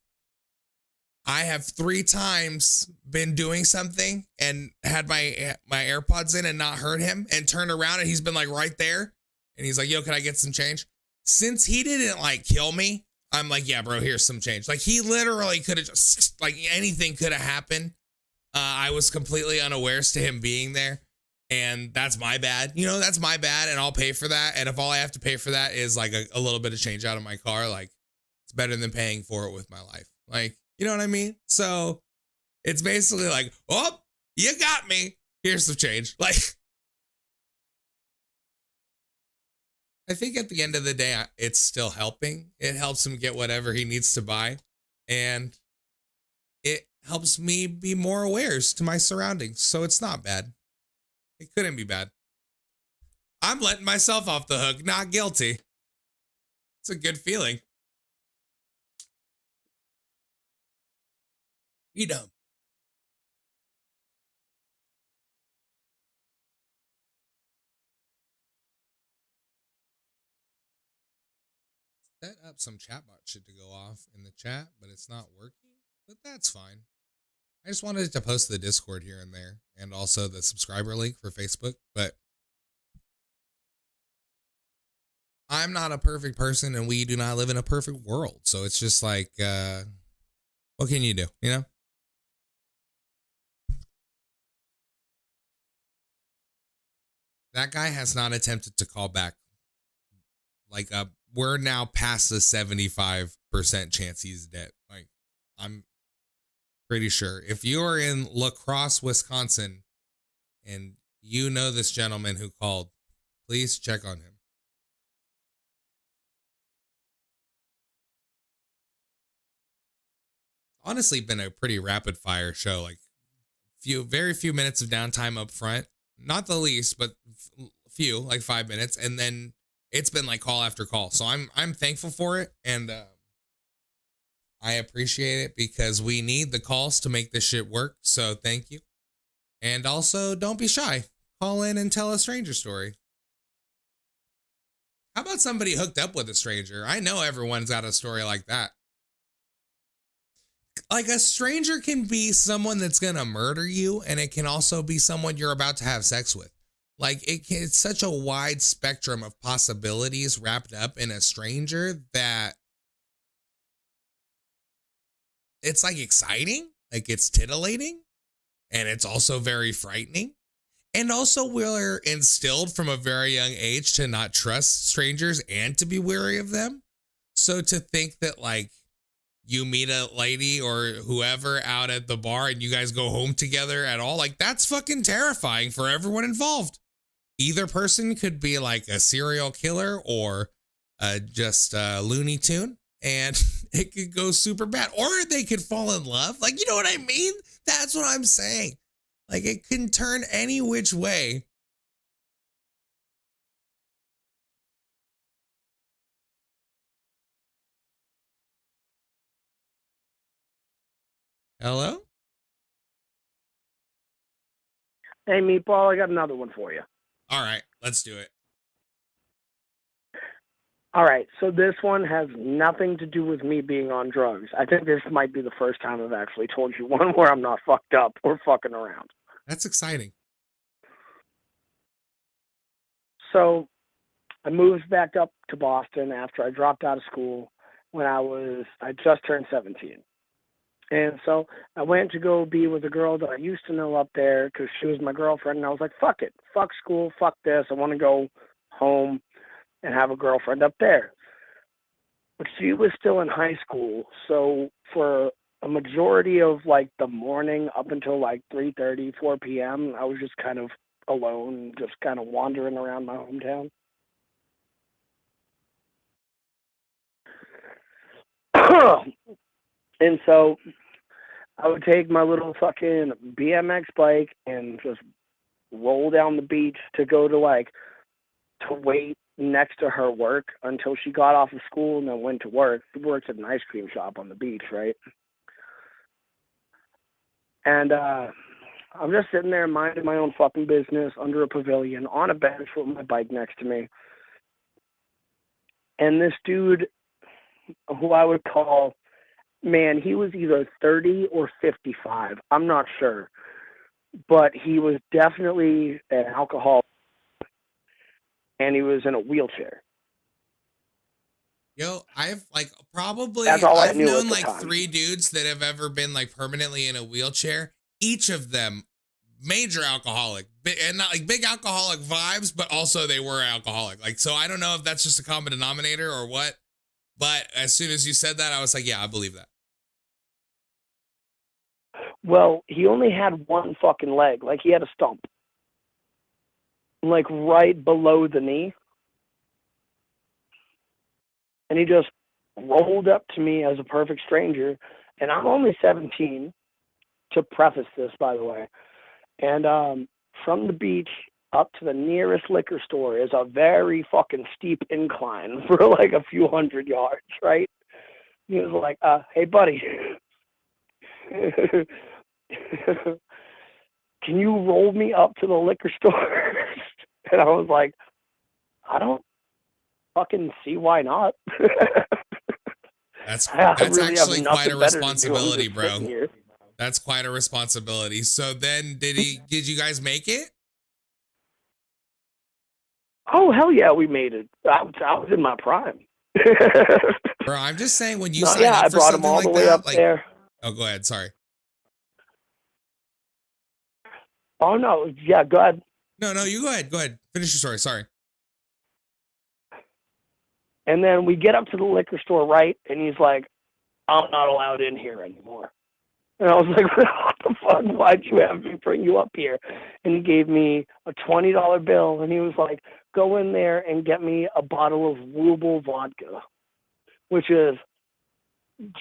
I have 3 times been doing something and had my AirPods in and not heard him and turned around and he's been like right there. And he's like, "Yo, can I get some change?" Since he didn't like kill me, I'm like, "Yeah, bro, here's some change." Like he literally could have just like anything could have happened. I was completely unawares to him being there. And that's my bad. You know, that's my bad. And I'll pay for that. And if all I have to pay for that is like a little bit of change out of my car, like it's better than paying for it with my life. Like, you know what I mean? So it's basically like, "Oh, you got me. Here's some change." Like, I think at the end of the day, it's still helping. It helps him get whatever he needs to buy. And it helps me be more aware to my surroundings. So it's not bad. It couldn't be bad. I'm letting myself off the hook, not guilty. It's a good feeling. Freedom. Set up some chatbot shit to go off in the chat, but it's not working. But that's fine. I just wanted to post the Discord here and there, and also the subscriber link for Facebook, but I'm not a perfect person, and we do not live in a perfect world. So it's just like, what can you do? You know? That guy has not attempted to call back. Like, we're now past the 75% chance he's dead. Like, I'm pretty sure. If you are in La Crosse, Wisconsin, and you know this gentleman who called, please check on him. Honestly, been a pretty rapid fire show. Like, very few minutes of downtime up front, not the least, but few, like 5 minutes, and then it's been like call after call. So I'm thankful for it, and I appreciate it because we need the calls to make this shit work. So thank you, and also don't be shy. Call in and tell a stranger story. How about somebody hooked up with a stranger? I know everyone's got a story like that. Like, a stranger can be someone that's gonna murder you, and it can also be someone you're about to have sex with. Like, it's such a wide spectrum of possibilities wrapped up in a stranger that it's like exciting, like it's titillating, and it's also very frightening. And also, we're instilled from a very young age to not trust strangers and to be wary of them. So to think that, like, you meet a lady or whoever out at the bar and you guys go home together at all, like, that's fucking terrifying for everyone involved. Either person could be like a serial killer or just a Looney Tune, and it could go super bad. Or they could fall in love. Like, you know what I mean? That's what I'm saying. Like, it can turn any which way. Hello?
Hey, Meatball, I got another one for you.
All right, let's do it.
All right, so this one has nothing to do with me being on drugs. I think this might be the first time I've actually told you one where I'm not fucked up or fucking around.
That's exciting.
So I moved back up to Boston after I dropped out of school when I just turned 17. And so I went to go be with a girl that I used to know up there because she was my girlfriend. And I was like, fuck it. Fuck school. Fuck this. I want to go home and have a girlfriend up there. But she was still in high school. So for a majority of like the morning up until like 3:30, 4 p.m., I was just kind of alone, just kind of wandering around my hometown. And so I would take my little fucking BMX bike and just roll down the beach to go to wait next to her work until she got off of school and then went to work. She works at an ice cream shop on the beach, right? And I'm just sitting there minding my own fucking business under a pavilion on a bench with my bike next to me. And this dude, who I would call, man, he was either 30 or 55. I'm not sure. But he was definitely an alcoholic, and he was in a wheelchair.
Yo, I've like probably
That's all I
I've
knew at
known
the
like
time.
3 dudes that have ever been like permanently in a wheelchair. Each of them major alcoholic, and not like big alcoholic vibes, but also they were alcoholic. Like, so I don't know if that's just a common denominator or what. But as soon as you said that, I was like, yeah, I believe that.
Well, he only had one fucking leg. Like, he had a stump. Like, right below the knee. And he just rolled up to me as a perfect stranger. And I'm only 17, to preface this, by the way. And from the beach up to the nearest liquor store is a very fucking steep incline for like a few hundred yards, right? He was like, hey, buddy. Can you roll me up to the liquor store? And I was like, I don't fucking see why not.
That's
I really
actually
have
quite a
nothing better to do. I'm
responsibility,
just
bro.
sitting here.
That's quite a responsibility. So then did you guys make it?
Oh, hell yeah, we made it. I was in my prime.
Bro, I'm just saying when you
No,
sign
yeah,
up
I
for
brought him
something
all the
like
way
that,
up
like,
there.
oh, go ahead. Sorry.
Oh, no, yeah, go ahead.
No, you go ahead. Go ahead. Finish your story. Sorry.
And then we get up to the liquor store, right? And he's like, I'm not allowed in here anymore. And I was like, what the fuck? Why'd you have me bring you up here? And he gave me a $20 bill, and he was like, go in there and get me a bottle of ruble vodka, which is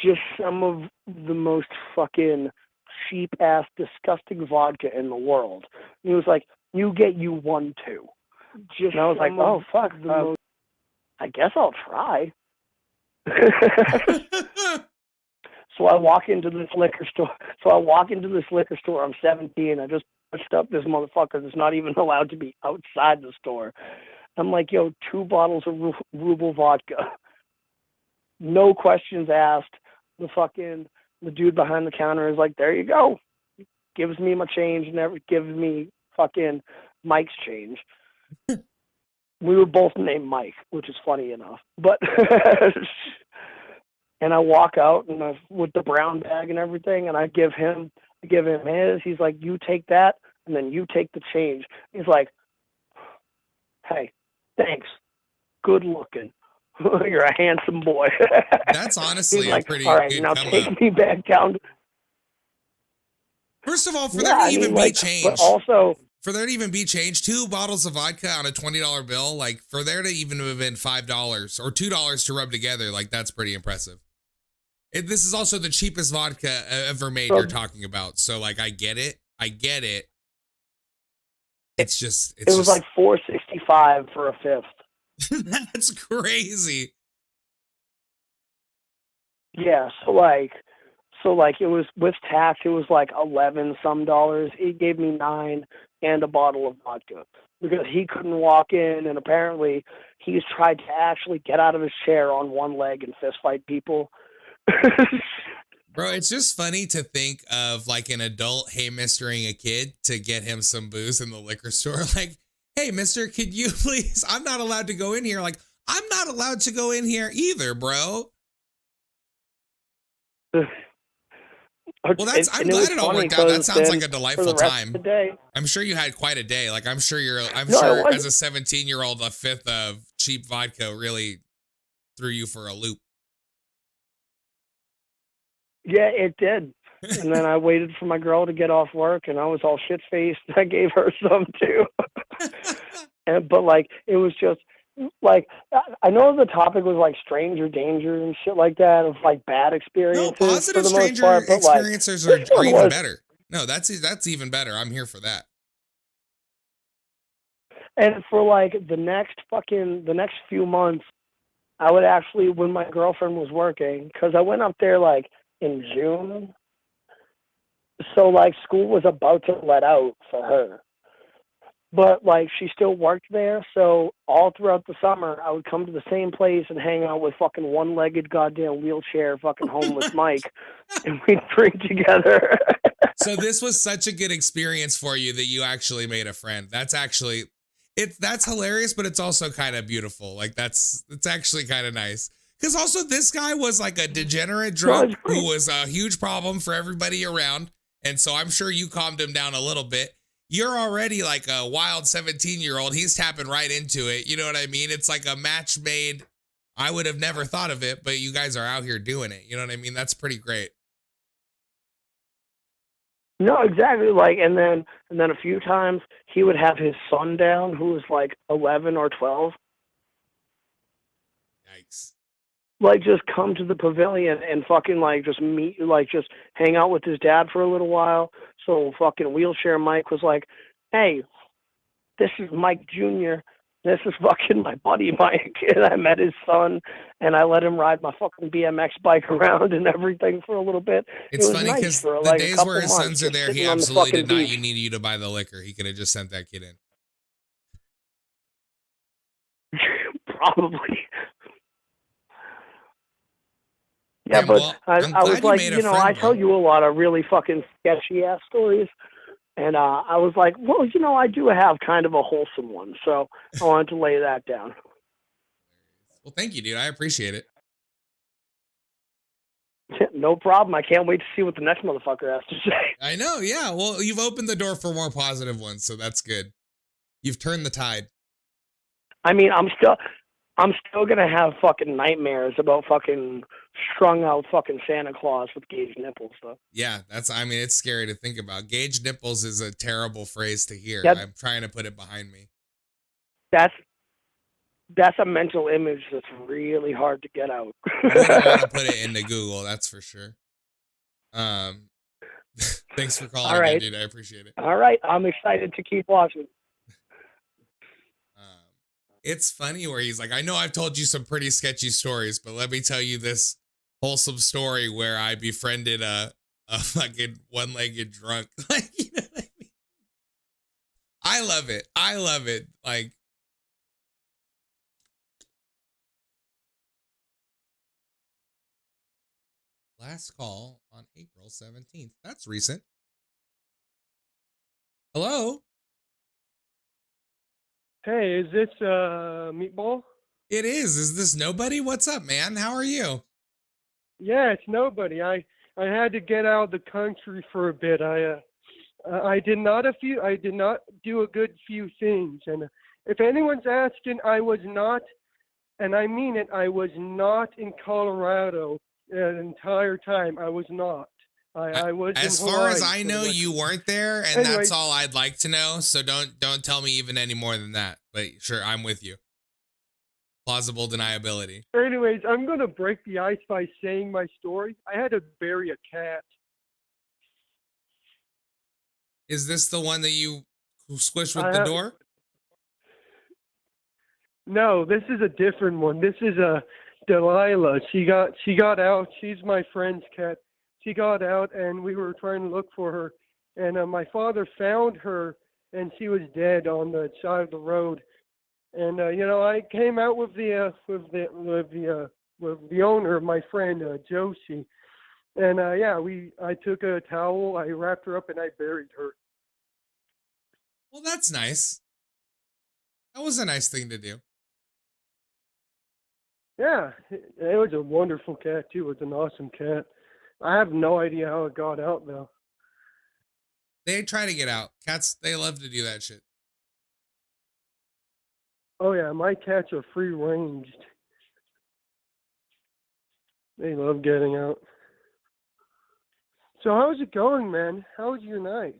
just some of the most fucking cheap-ass, disgusting vodka in the world. And he was like, you get you one, too. Just and I was like, oh, fuck. I guess I'll try. So I walk into this liquor store. I'm 17. I just pushed up this motherfucker that's not even allowed to be outside the store. I'm like, yo, 2 bottles of ruble vodka. No questions asked. The dude behind the counter is like, there you go. Gives me my change, never gives me fucking Mike's change. We were both named Mike, which is funny enough. But and I walk out and with the brown bag and everything, and I give him his. He's like, you take that, and then you take the change. He's like, hey, thanks. Good looking. You're a handsome boy.
That's honestly
He's like,
a pretty
all right,
good
now
come
take
up.
me back down.
First of all, for there to even be change,
but also
for there to even be change, 2 bottles of vodka on a $20 bill, like for there to even have been $5 or $2 to rub together, like that's pretty impressive. This is also the cheapest vodka ever made you're talking about. So like, I get it. It was
like $4.65 for a fifth.
That's crazy.
Yeah, so like it was with tax, it was like $11 some. He gave me 9 and a bottle of vodka because he couldn't walk in, and apparently he's tried to actually get out of his chair on one leg and fist fight people.
Bro, it's just funny to think of like an adult, hey, mistering a kid to get him some booze in the liquor store. Like, hey, mister, could you please? I'm not allowed to go in here. Like, I'm not allowed to go in here either, bro. Well, I'm glad it all worked out. That sounds like a delightful time. I'm sure you had quite a day. Like, I'm sure as a 17-year-old, a fifth of cheap vodka really threw you for a loop.
Yeah, it did. And then I waited for my girl to get off work, and I was all shit-faced. I gave her some, too. But, like, it was just, like, I know the topic was, like, stranger danger and shit like that, of, like, bad experiences.
No, positive
for the most
stranger
part, but,
experiences
like,
are even better. No, that's even better. I'm here for that.
And for, like, the next few months, I would actually, when my girlfriend was working, because I went up there, like, in June. So, like, school was about to let out for her. But, like, she still worked there. So, all throughout the summer, I would come to the same place and hang out with fucking one-legged goddamn wheelchair fucking homeless Mike. And we'd drink together.
So, this was such a good experience for you that you actually made a friend. That's hilarious, but it's also kind of beautiful. Like, it's actually kind of nice. Because also this guy was like a degenerate drunk who was a huge problem for everybody around. And so I'm sure you calmed him down a little bit. You're already like a wild 17-year-old. He's tapping right into it. You know what I mean? It's like a match made. I would have never thought of it, but you guys are out here doing it. You know what I mean? That's pretty great.
No, exactly. Like, and then a few times he would have his son down who was like 11 or 12.
Yikes.
Like, just come to the pavilion and fucking, like, just meet, like, just hang out with his dad for a little while. So fucking wheelchair Mike was like, hey, this is Mike Jr. This is fucking my buddy Mike. And I met his son, and I let him ride my fucking BMX bike around and everything for a little bit.
It's funny because the days where his sons are there, he absolutely did not need you to buy the liquor. He could have just sent that kid in.
Probably. Yeah,
Damn,
but
well,
I,
I'm
I was
glad you
like,
made a
I
friend,
tell
bro.
you a lot of really fucking sketchy ass stories, and I was like, well, I do have kind of a wholesome one, so I wanted to lay that down.
Well, thank you, dude. I appreciate it.
No problem. I can't wait to see what the next motherfucker has to say.
I know, yeah. Well, you've opened the door for more positive ones, so that's good. You've turned the tide.
I mean, I'm still gonna have fucking nightmares about fucking strung out fucking Santa Claus with gauge nipples, though.
Yeah, I mean, it's scary to think about. Gauge nipples is a terrible phrase to hear.
Yeah,
I'm trying to put it behind me.
that's a mental image that's really hard to get out.
You wouldn't want to put it into Google, that's for sure. Thanks for calling
All
again,
right.
dude. I appreciate it.
All right. I'm excited to keep watching.
It's funny where he's like, I know I've told you some pretty sketchy stories, but let me tell you this wholesome story where I befriended a fucking one-legged drunk. Like, you know what I mean? I love it. I love it. Like, last call on April 17th. That's recent. Hello?
Hey, is this Meatball?
It is. Is this nobody? What's up, man? How are you?
Yeah, it's nobody. I had to get out of the country for a bit. I did not do a good few things, and if anyone's asking, I was not, and I mean it, I was not in Colorado the entire time. I was not. I was in
As
Hawaii.
far as I
for the
know,
record.
you weren't there, and
Anyways,
that's all I'd like to know. So don't tell me even any more than that. But sure, I'm with you. Plausible deniability.
anyways, I'm gonna break the ice by saying my story. I had to bury a cat.
Is this the one that you squished with the door?
No, this is a different one. This is a Delilah. She got out. She's my friend's cat. She got out, and we were trying to look for her. And my father found her, and she was dead on the side of the road. And I came out with the owner, my friend Josie. And I took a towel, I wrapped her up, and I buried her.
Well, that's nice. That was a nice thing to do.
Yeah, it was a wonderful cat too. It was an awesome cat. I have no idea how it got out though.
They try to get out. Cats, they love to do that shit.
Oh yeah, my cats are free ranged. They love getting out. So how's it going, man? How's your night?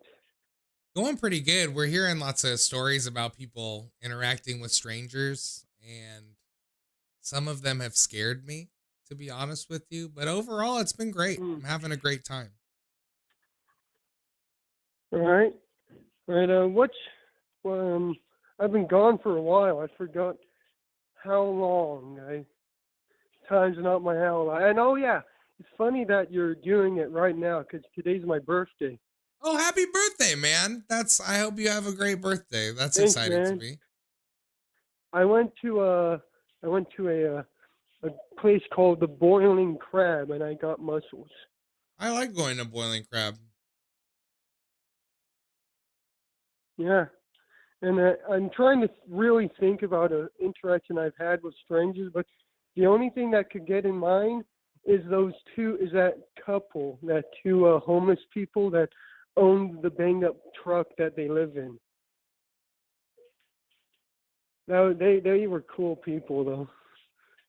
Going pretty good. We're hearing lots of stories about people interacting with strangers, and some of them have scared me, to be honest with you. But overall, it's been great. I'm having a great time.
All right. I've been gone for a while. I forgot how long. Time's not my ally. And oh yeah, it's funny that you're doing it right now because today's my birthday.
Oh, happy birthday, man. I hope you have a great birthday. That's
Thanks,
exciting to
man.
me.
I went to a place called the Boiling Crab, and I got mussels.
I like going to Boiling Crab.
Yeah, and I'm trying to really think about an interaction I've had with strangers, but the only thing that could get in mind is that two homeless people that own the banged up truck that they live in. No, they were cool people though.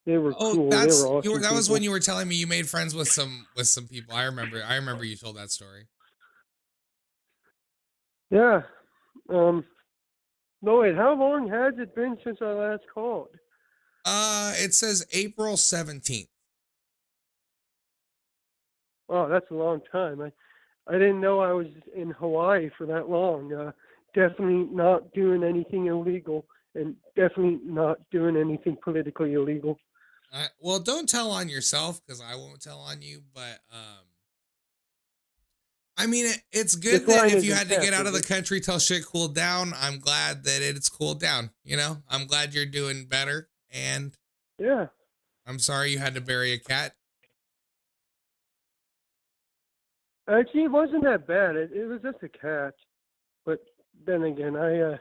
They were cool. They were awesome.
That was
people.
when you were telling me you made friends with some people. I remember you told that story.
Yeah. No wait, how long has it been since I last called?
It says April 17th.
Oh, that's a long time. I didn't know I was in Hawaii for that long. Definitely not doing anything illegal, and definitely not doing anything politically illegal.
Well, don't tell on yourself because I won't tell on you. But I mean, it's good that if you had to get out of the country till shit cooled down. I'm glad that it's cooled down. You know, I'm glad you're doing better. And
yeah,
I'm sorry you had to bury a cat.
Actually, it wasn't that bad. It was just a cat. But then again, I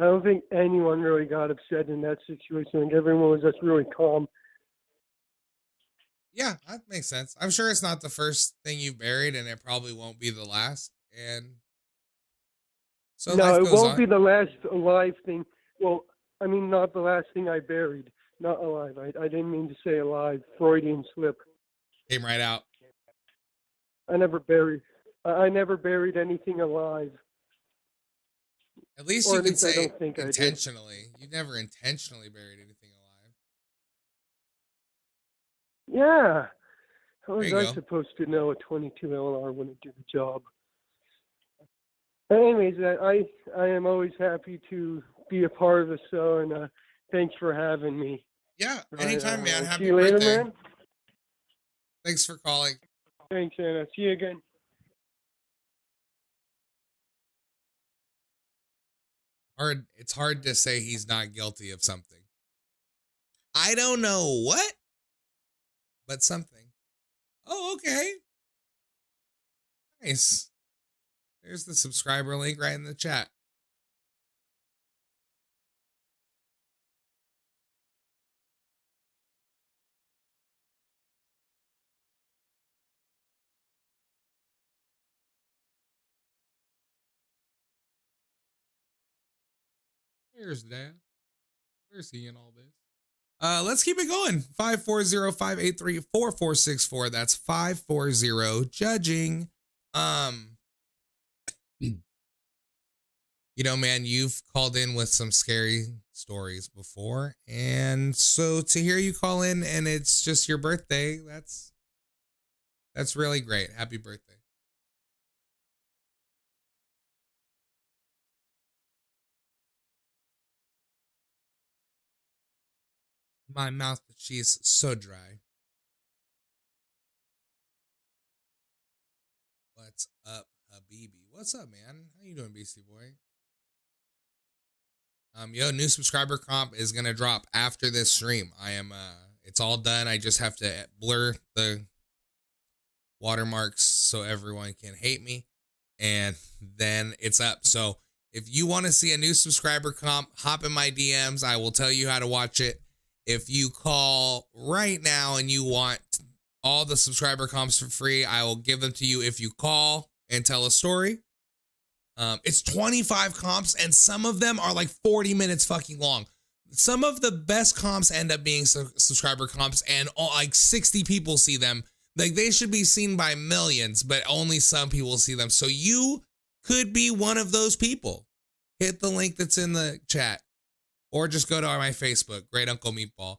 don't think anyone really got upset in that situation. Like everyone was just really calm.
Yeah, that makes sense. I'm sure it's not the first thing you've buried, and it probably won't be the last. And so
No,
life
it
goes
won't
on.
be the last alive thing. Well, I mean, not the last thing I buried. Not alive. I didn't mean to say alive. Freudian slip.
Came right out.
I never buried. I never buried anything alive,
At least
or
you
at
can
least I
say
don't think I did.
intentionally. You never intentionally buried anything alive.
Yeah. How
There
was
you
I
go.
supposed to know a 22 LR wouldn't do the job? Anyways, I am always happy to be a part of the show, and thanks for having me.
Yeah,
Right,
anytime, man.
see
Happy
you later,
birthday.
man.
Thanks for calling.
Thanks, Anna. See you again.
It's hard to say he's not guilty of something. I don't know what, but something. Oh, okay. Nice. There's the subscriber link right in the chat. Where's Dad? Where's he in all this? Let's keep it going. 540-583-4464. That's 540 judging. You know, man, you've called in with some scary stories before. And so to hear you call in and it's just your birthday, that's really great. Happy birthday. My mouth she's so dry. What's up, Habibi? What's up, man? How you doing, Beastie Boy? New subscriber comp is gonna drop after this stream. It's all done. I just have to blur the watermarks so everyone can hate me, and then it's up. So if you want to see a new subscriber comp, hop in my DMs. I will tell you how to watch it. If you call right now and you want all the subscriber comps for free, I will give them to you if you call and tell a story. It's 25 comps, and some of them are like 40 minutes fucking long. Some of the best comps end up being subscriber comps, and like 60 people see them. Like, they should be seen by millions, but only some people see them. So you could be one of those people. Hit the link that's in the chat, or just go to my Facebook, Great Uncle Meatball.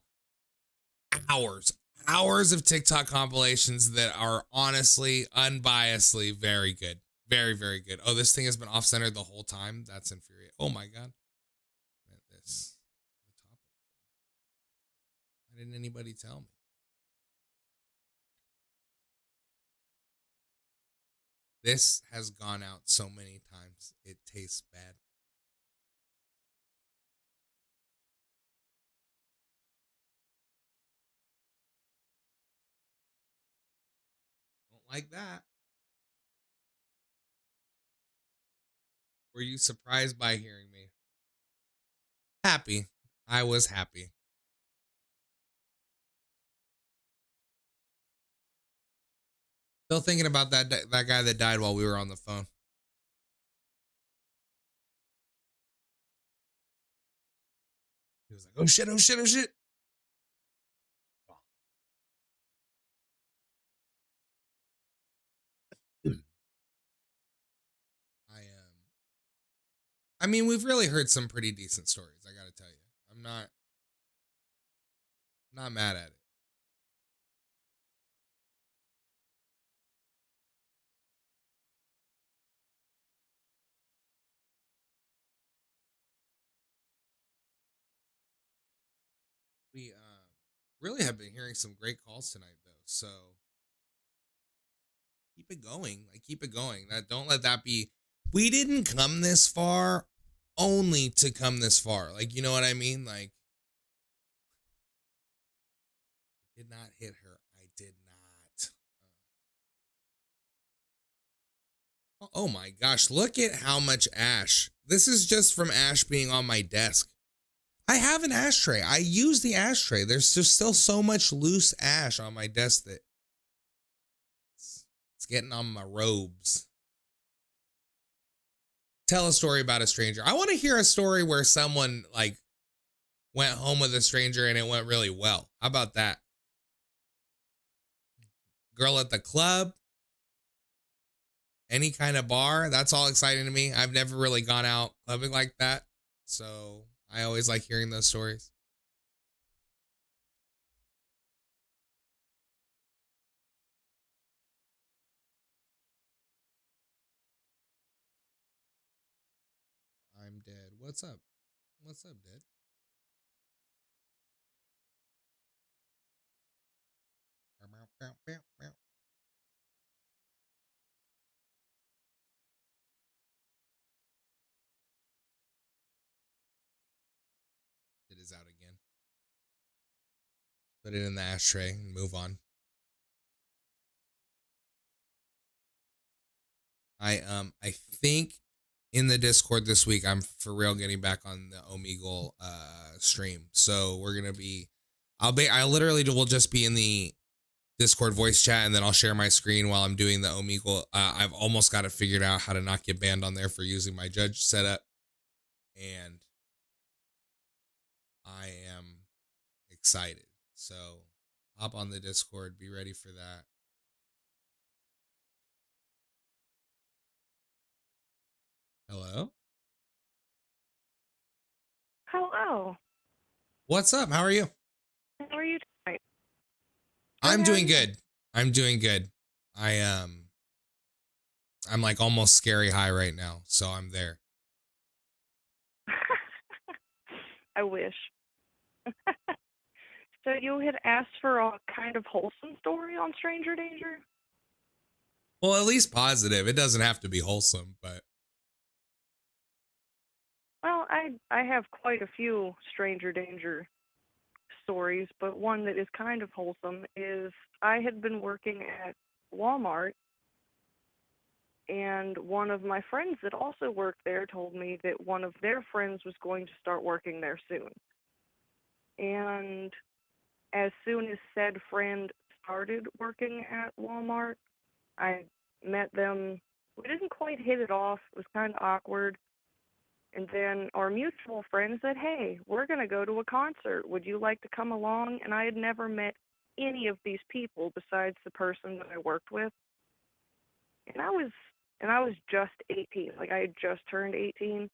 Hours of TikTok compilations that are honestly, unbiasedly very good. Very, very good. Oh, this thing has been off-centered the whole time. That's infuriating. Oh my God. The topic. Why didn't anybody tell me? This has gone out so many times. It tastes bad. Don't like that. Were you surprised by hearing me? Happy. I was happy. Still thinking about that guy that died while we were on the phone. He was like, oh shit, oh shit, oh shit. I mean, we've really heard some pretty decent stories, I gotta tell you. I'm not mad at it. We really have been hearing some great calls tonight, though. So keep it going. Like, keep it going. Don't let that be. We didn't come this far only to come this far. Like, you know what I mean? Like, I did not hit her. I did not. Oh my gosh, look at how much ash. This is just from ash being on my desk. I have an ashtray. I use the ashtray. There's just still so much loose ash on my desk that it's getting on my robes. Tell a story about a stranger. I want to hear a story where someone like went home with a stranger and it went really well. How about that? Girl at the club, any kind of bar. That's all exciting to me. I've never really gone out clubbing like that. So I always like hearing those stories. I'm dead. What's up? What's up, dead? It is out again. Put it in the ashtray and move on. I think in the Discord this week I'm for real getting back on the Omegle stream. So we're gonna be I literally will just be in the Discord voice chat and then I'll share my screen while I'm doing the Omegle. I've almost got it figured out how to not get banned on there for using my judge setup. And I am excited. So hop on the Discord, be ready for that. Hello?
Hello.
What's up? How are you?
How are you tonight?
I'm doing good. I'm doing good. I'm like almost scary high right now, so I'm there.
I wish. So you had asked for a kind of wholesome story on Stranger Danger?
Well, at least positive. It doesn't have to be wholesome, but
Well, I have quite a few Stranger Danger stories, but one that is kind of wholesome is I had been working at Walmart, and one of my friends that also worked there told me that one of their friends was going to start working there soon. And as soon as said friend started working at Walmart, I met them. We didn't quite hit it off. It was kind of awkward. And then our mutual friend said, "Hey, we're going to go to a concert. Would you like to come along?" And I had never met any of these people besides the person that I worked with. And I was just 18. Like, I had just turned 18.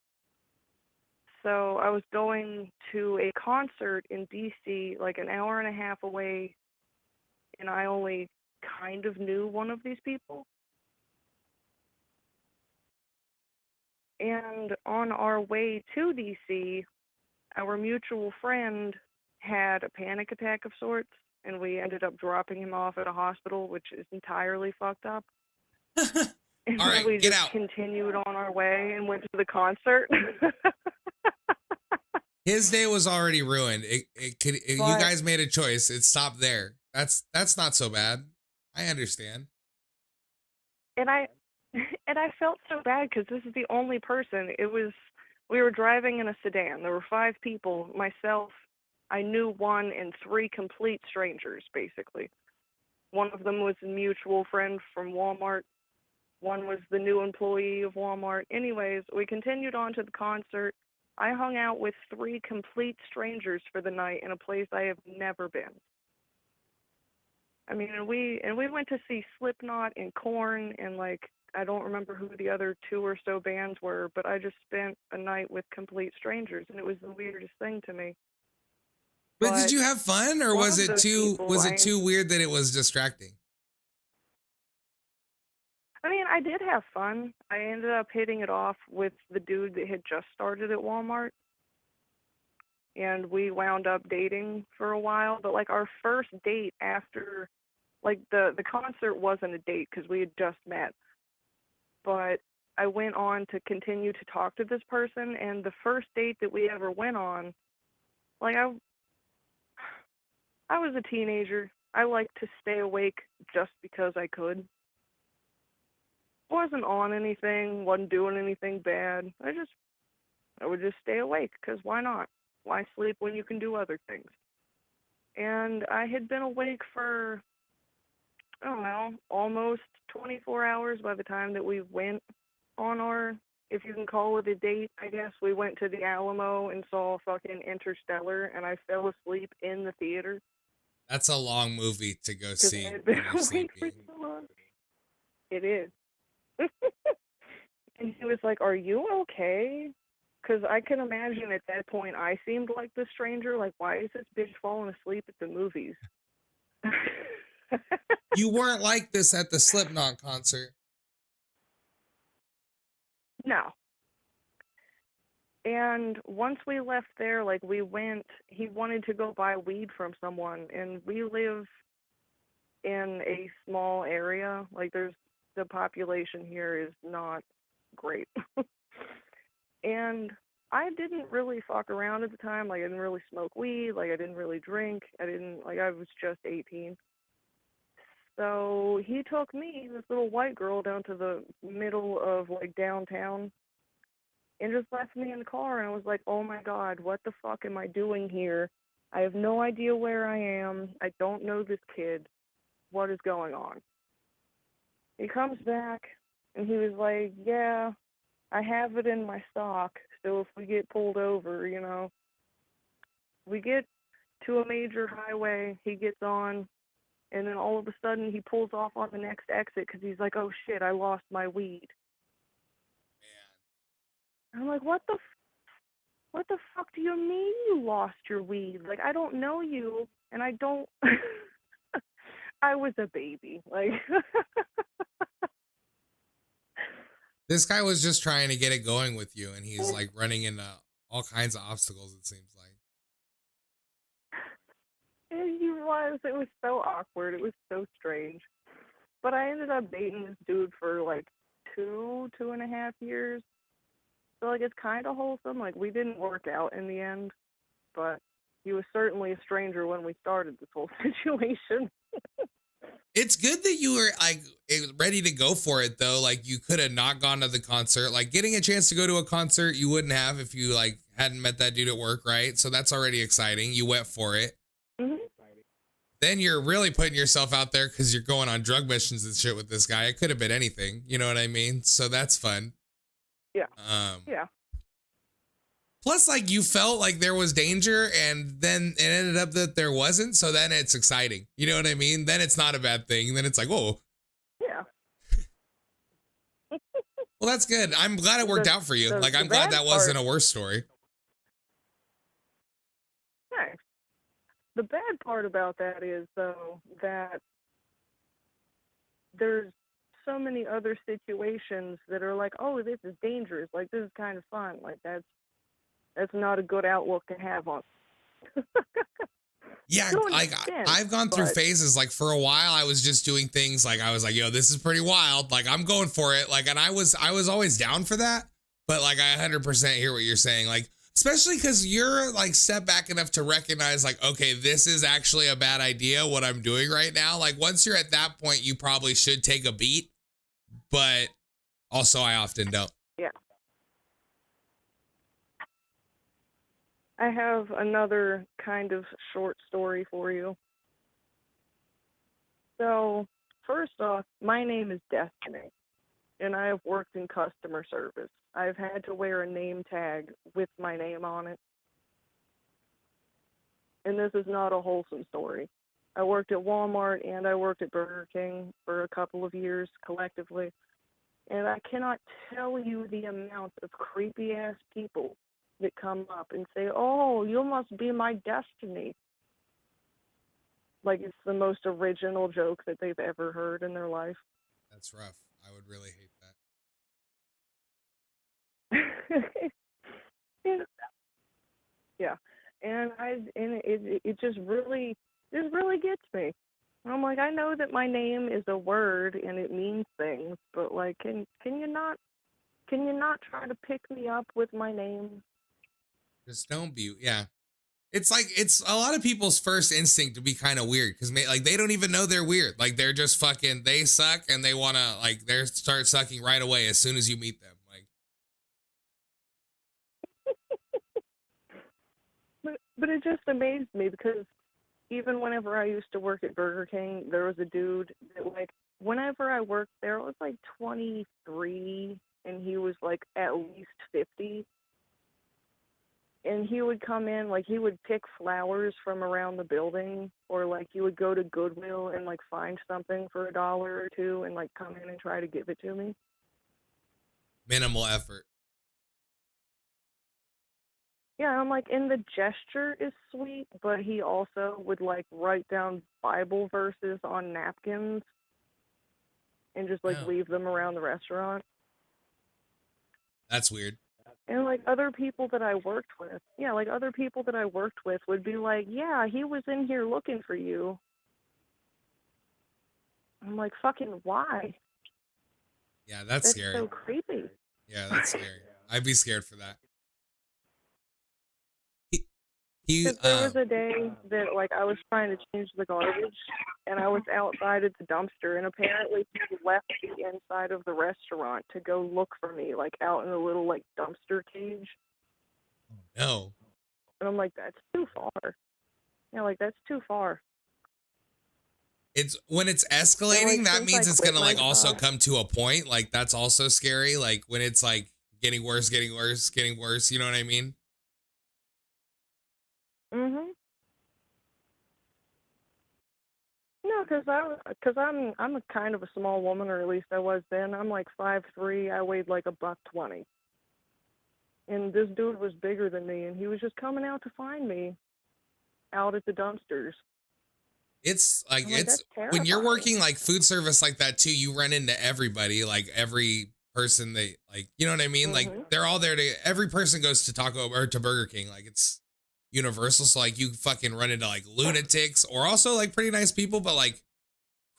So I was going to a concert in DC, like an hour and a half away, and I only kind of knew one of these people. And on our way to DC, our mutual friend had a panic attack of sorts, and we ended up dropping him off at a hospital, which is entirely fucked up. And
all
then
right,
we
get
just
out.
continued on our way and went to the concert.
His day was already ruined. You
But-
guys made a choice. It stopped there. That's not so bad. I understand.
And I felt so bad because this is the only person. We were driving in a sedan. There were 5 people, myself, I knew one, and 3 complete strangers, basically. One of them was a mutual friend from Walmart. One was the new employee of Walmart. Anyways, we continued on to the concert. I hung out with 3 complete strangers for the night in a place I have never been. I mean, and we went to see Slipknot and Korn, and like, I don't remember who the other 2 or so bands were, but I just spent a night with complete strangers, and it was the weirdest thing to me.
But did you have fun, or
one
was
of
it
those
too
people
was it
I-
too weird that it was distracting?
I mean, I did have fun. I ended up hitting it off with the dude that had just started at Walmart, and we wound up dating for a while. But like, our first date after, like, the concert wasn't a date because we had just met. But I went on to continue to talk to this person, and the first date that we ever went on, like, I was a teenager. I liked to stay awake just because I could. Well, wasn't on anything, wasn't doing anything bad. I would just stay awake, because why not? Why sleep when you can do other things? And I had been awake for, I don't know, almost 24 hours by the time that we went on our, if you can call it a date, I guess. We went to the Alamo and saw fucking Interstellar, and I fell asleep in the theater.
That's a long movie to go
Because I
see
had been
when you're
awake for
sleepy.
so long. It is. And he was like, "Are you okay?" Because I can imagine at that point I seemed like the stranger. Like, why is this bitch falling asleep at the movies?
You weren't like this at the Slipknot concert.
No. And once we left there, like, we went, he wanted to go buy weed from someone, and we live in a small area. Like, the population here is not great. And I didn't really fuck around at the time. Like, I didn't really smoke weed. Like, I didn't really drink. I was just 18. So he took me, this little white girl, down to the middle of, like, downtown, and just left me in the car. And I was like, oh my God, what the fuck am I doing here? I have no idea where I am. I don't know this kid. What is going on? He comes back, and he was like, yeah, I have it in my stock, so if we get pulled over, we get to a major highway, he gets on, and then all of a sudden he pulls off on the next exit because he's like, oh shit, I lost my weed. Man. I'm like, what the fuck do you mean you lost your weed? Like, I don't know you, and I don't, I was a baby, like.
This guy was just trying to get it going with you, and he's like running into all kinds of obstacles, it seems like.
And he was. It was so awkward. It was so strange. But I ended up dating this dude for like 2.5 years. So, like, it's kind of wholesome. Like, we didn't work out in the end, but he was certainly a stranger when we started this whole situation.
It's good that you were like ready to go for it though. Like, you could have not gone to the concert. Like, getting a chance to go to a concert you wouldn't have if you like hadn't met that dude at work, right? So that's already exciting. You went for it.
Mm-hmm.
Then you're really putting yourself out there because you're going on drug missions and shit with this guy. It could have been anything. You know what I mean? So that's fun.
Yeah. Yeah.
Plus, like, you felt like there was danger, and then it ended up that there wasn't. So then it's exciting. You know what I mean? Then it's not a bad thing. Then it's like, whoa.
Yeah.
Well, that's good. I'm glad it worked out for you. Like, I'm glad that wasn't a worse story.
Thanks. The bad part about that is, though, that there's so many other situations that are like, oh, this is dangerous. Like, this is kind of fun. Like, that's not a good outlook to have on.
Yeah, like, I've gone through phases. Like, for a while, I was just doing things like, I was like, yo, this is pretty wild. Like, I'm going for it. Like, and I was always down for that. But like, I 100% hear what you're saying. Like, especially because you're like step back enough to recognize like, okay, this is actually a bad idea, what I'm doing right now. Like, once you're at that point, you probably should take a beat. But also, I often don't.
Yeah. I have another kind of short story for you. So, first off, my name is Destiny, and I have worked in customer service. I've had to wear a name tag with my name on it. And this is not a wholesome story. I worked at Walmart and I worked at Burger King for a couple of years collectively. And I cannot tell you the amount of creepy-ass people that come up and say, oh, you must be my Destiny. Like, it's the most original joke that they've ever heard in their life.
That's rough. I would really hate that.
Yeah. And it just really gets me. I'm like, I know that my name is a word and it means things, but like, can you not try to pick me up with my name?
Just don't be, yeah. It's like it's a lot of people's first instinct to be kind of weird because like they don't even know they're weird. Like they're just fucking they suck and they wanna like they start sucking right away as soon as you meet them. Like,
But it just amazed me because even whenever I used to work at Burger King, there was a dude that like whenever I worked there, I was like 23 and he was like at least 50. And he would come in, like he would pick flowers from around the building, or like he would go to Goodwill and like find something for $1 or $2 and like come in and try to give it to me.
minimal effort.
Yeah, I'm like, and the gesture is sweet, but he also would like write down Bible verses on napkins and just like
Oh,
leave them around the restaurant.
that's weird.
And like other people that I worked with, yeah, like other people that I worked with would be like, yeah, he was in here looking for you. I'm like, fucking why?
Yeah, that's
That's
scary.
so creepy.
Yeah, that's scary. I'd be scared for that. He
Because there was a day that like I was trying to change the garbage, and I was outside at the dumpster, and apparently he left the inside of the restaurant to go look for me, like out in a little like dumpster cage.
no.
And I'm like, that's too far. Yeah, like that's too far.
It's when it's
And
escalating,
like
that
since
means
I
it's
quit
gonna
my
like also
job,
come to a point. Like that's also scary. Like when it's like getting worse, getting worse, getting worse. You know what I mean?
mhm. No, because I'm a kind of a small woman, or at least I was then. I'm like 5'3". I weighed like $120, and this dude was bigger than me, and he was just coming out to find me out at the dumpsters.
It's like
I'm like,
it's
that's
when you're
terrifying.
working like food service like that too, you run into everybody, like every person they like, you know what I mean? Like
Mhm.
they're all there to every person goes to Taco or to Burger King. Like it's universal. So like you fucking run into like lunatics or also like pretty nice people, but like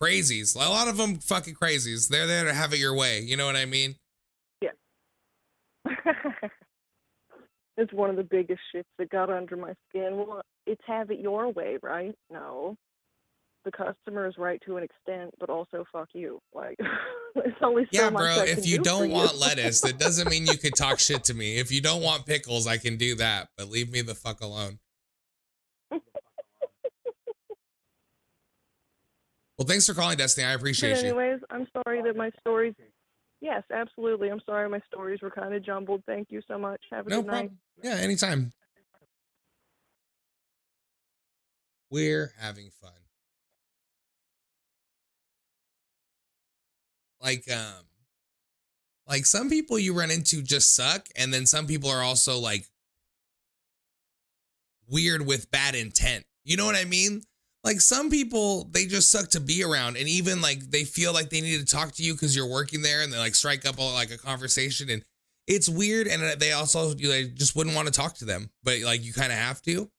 crazies. A lot of them fucking crazies. They're there to have it your way. You know what I mean?
Yeah. It's one of the biggest shits that got under my skin. Well, it's have it your way, right? No. The customer is right to an extent, but also fuck you. Like, there's only so
Yeah,
much
bro.
I
If
can
you
do for
don't
you.
want lettuce, that doesn't mean you could talk shit to me. If you don't want pickles, I can do that, but leave me the fuck alone. Well, thanks for calling, Destiny. I
But
appreciate you.
anyways, I'm sorry that my stories. Yes, absolutely. I'm sorry my stories were kind of jumbled. Thank you so much. Have a
No
good night.
problem. Yeah, anytime. We're having fun. Like, like some people you run into just suck, and then some people are also like weird with bad intent. You know what I mean? Like some people, they just suck to be around, and even like they feel like they need to talk to you because you're working there, and they like strike up like a conversation, and it's weird. And they also you like, just wouldn't want to talk to them, but like you kind of have to.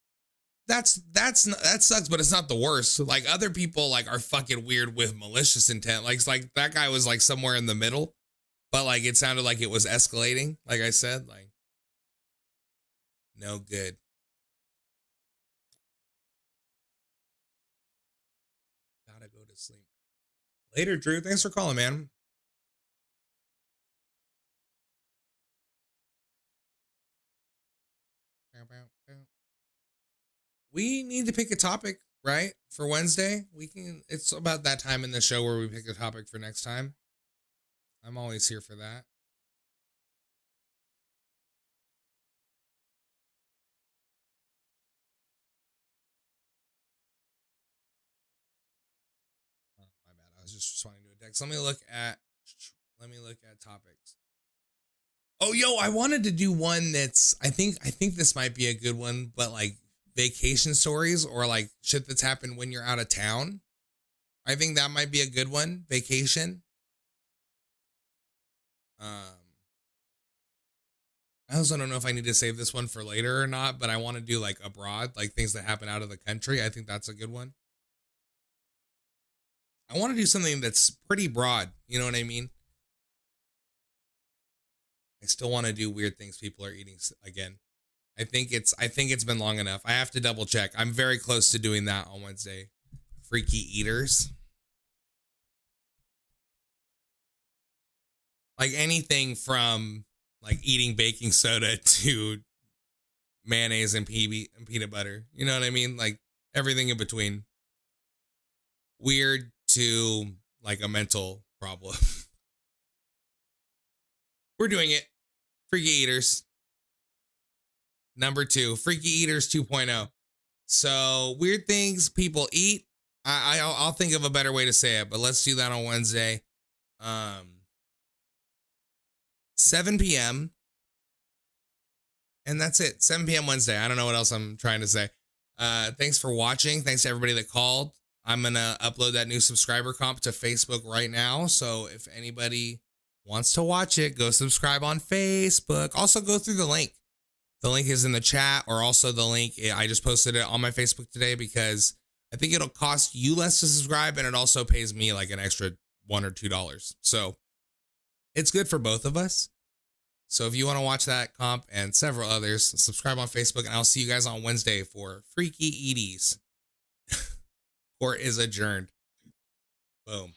That sucks, but it's not the worst. Like other people like are fucking weird with malicious intent. Like that guy was like somewhere in the middle, but like it sounded like it was escalating. Like I said, like no good. Gotta go to sleep. Later, Drew. Thanks for calling, man. We need to pick a topic, right? For Wednesday. We can it's about that time in the show where we pick a topic for next time. I'm always here for that. Oh, my bad. I was just responding to a text. Let me look at topics. Oh, yo, I wanted to do one that's I think this might be a good one, but like vacation stories or like shit that's happened when you're out of town. I think that might be a good one. Vacation. I also don't know if I need to save this one for later or not, but I want to do like abroad, like things that happen out of the country. I think that's a good one. I want to do something that's pretty broad. You know what I mean? I still want to do weird things people are eating again. I think it's been long enough. I have to double check. I'm very close to doing that on Wednesday. Freaky eaters. Like anything from like eating baking soda to mayonnaise and peanut butter. You know what I mean? Like everything in between. Weird to like a mental problem. We're doing it. Freaky Eaters. Number 2, Freaky Eaters 2.0. So weird things people eat. I'll think of a better way to say it, but let's do that on Wednesday. 7 p.m. And that's it. 7 p.m. Wednesday. I don't know what else I'm trying to say. Thanks for watching. Thanks to everybody that called. I'm going to upload that new subscriber comp to Facebook right now. So if anybody wants to watch it, go subscribe on Facebook. Also go through the link. The link is in the chat, or also the link. I just posted it on my Facebook today because I think it'll cost you less to subscribe, and it also pays me like an extra $1 or $2. So it's good for both of us. So if you want to watch that comp and several others, subscribe on Facebook, and I'll see you guys on Wednesday for Freaky Edie's. Court is adjourned. Boom.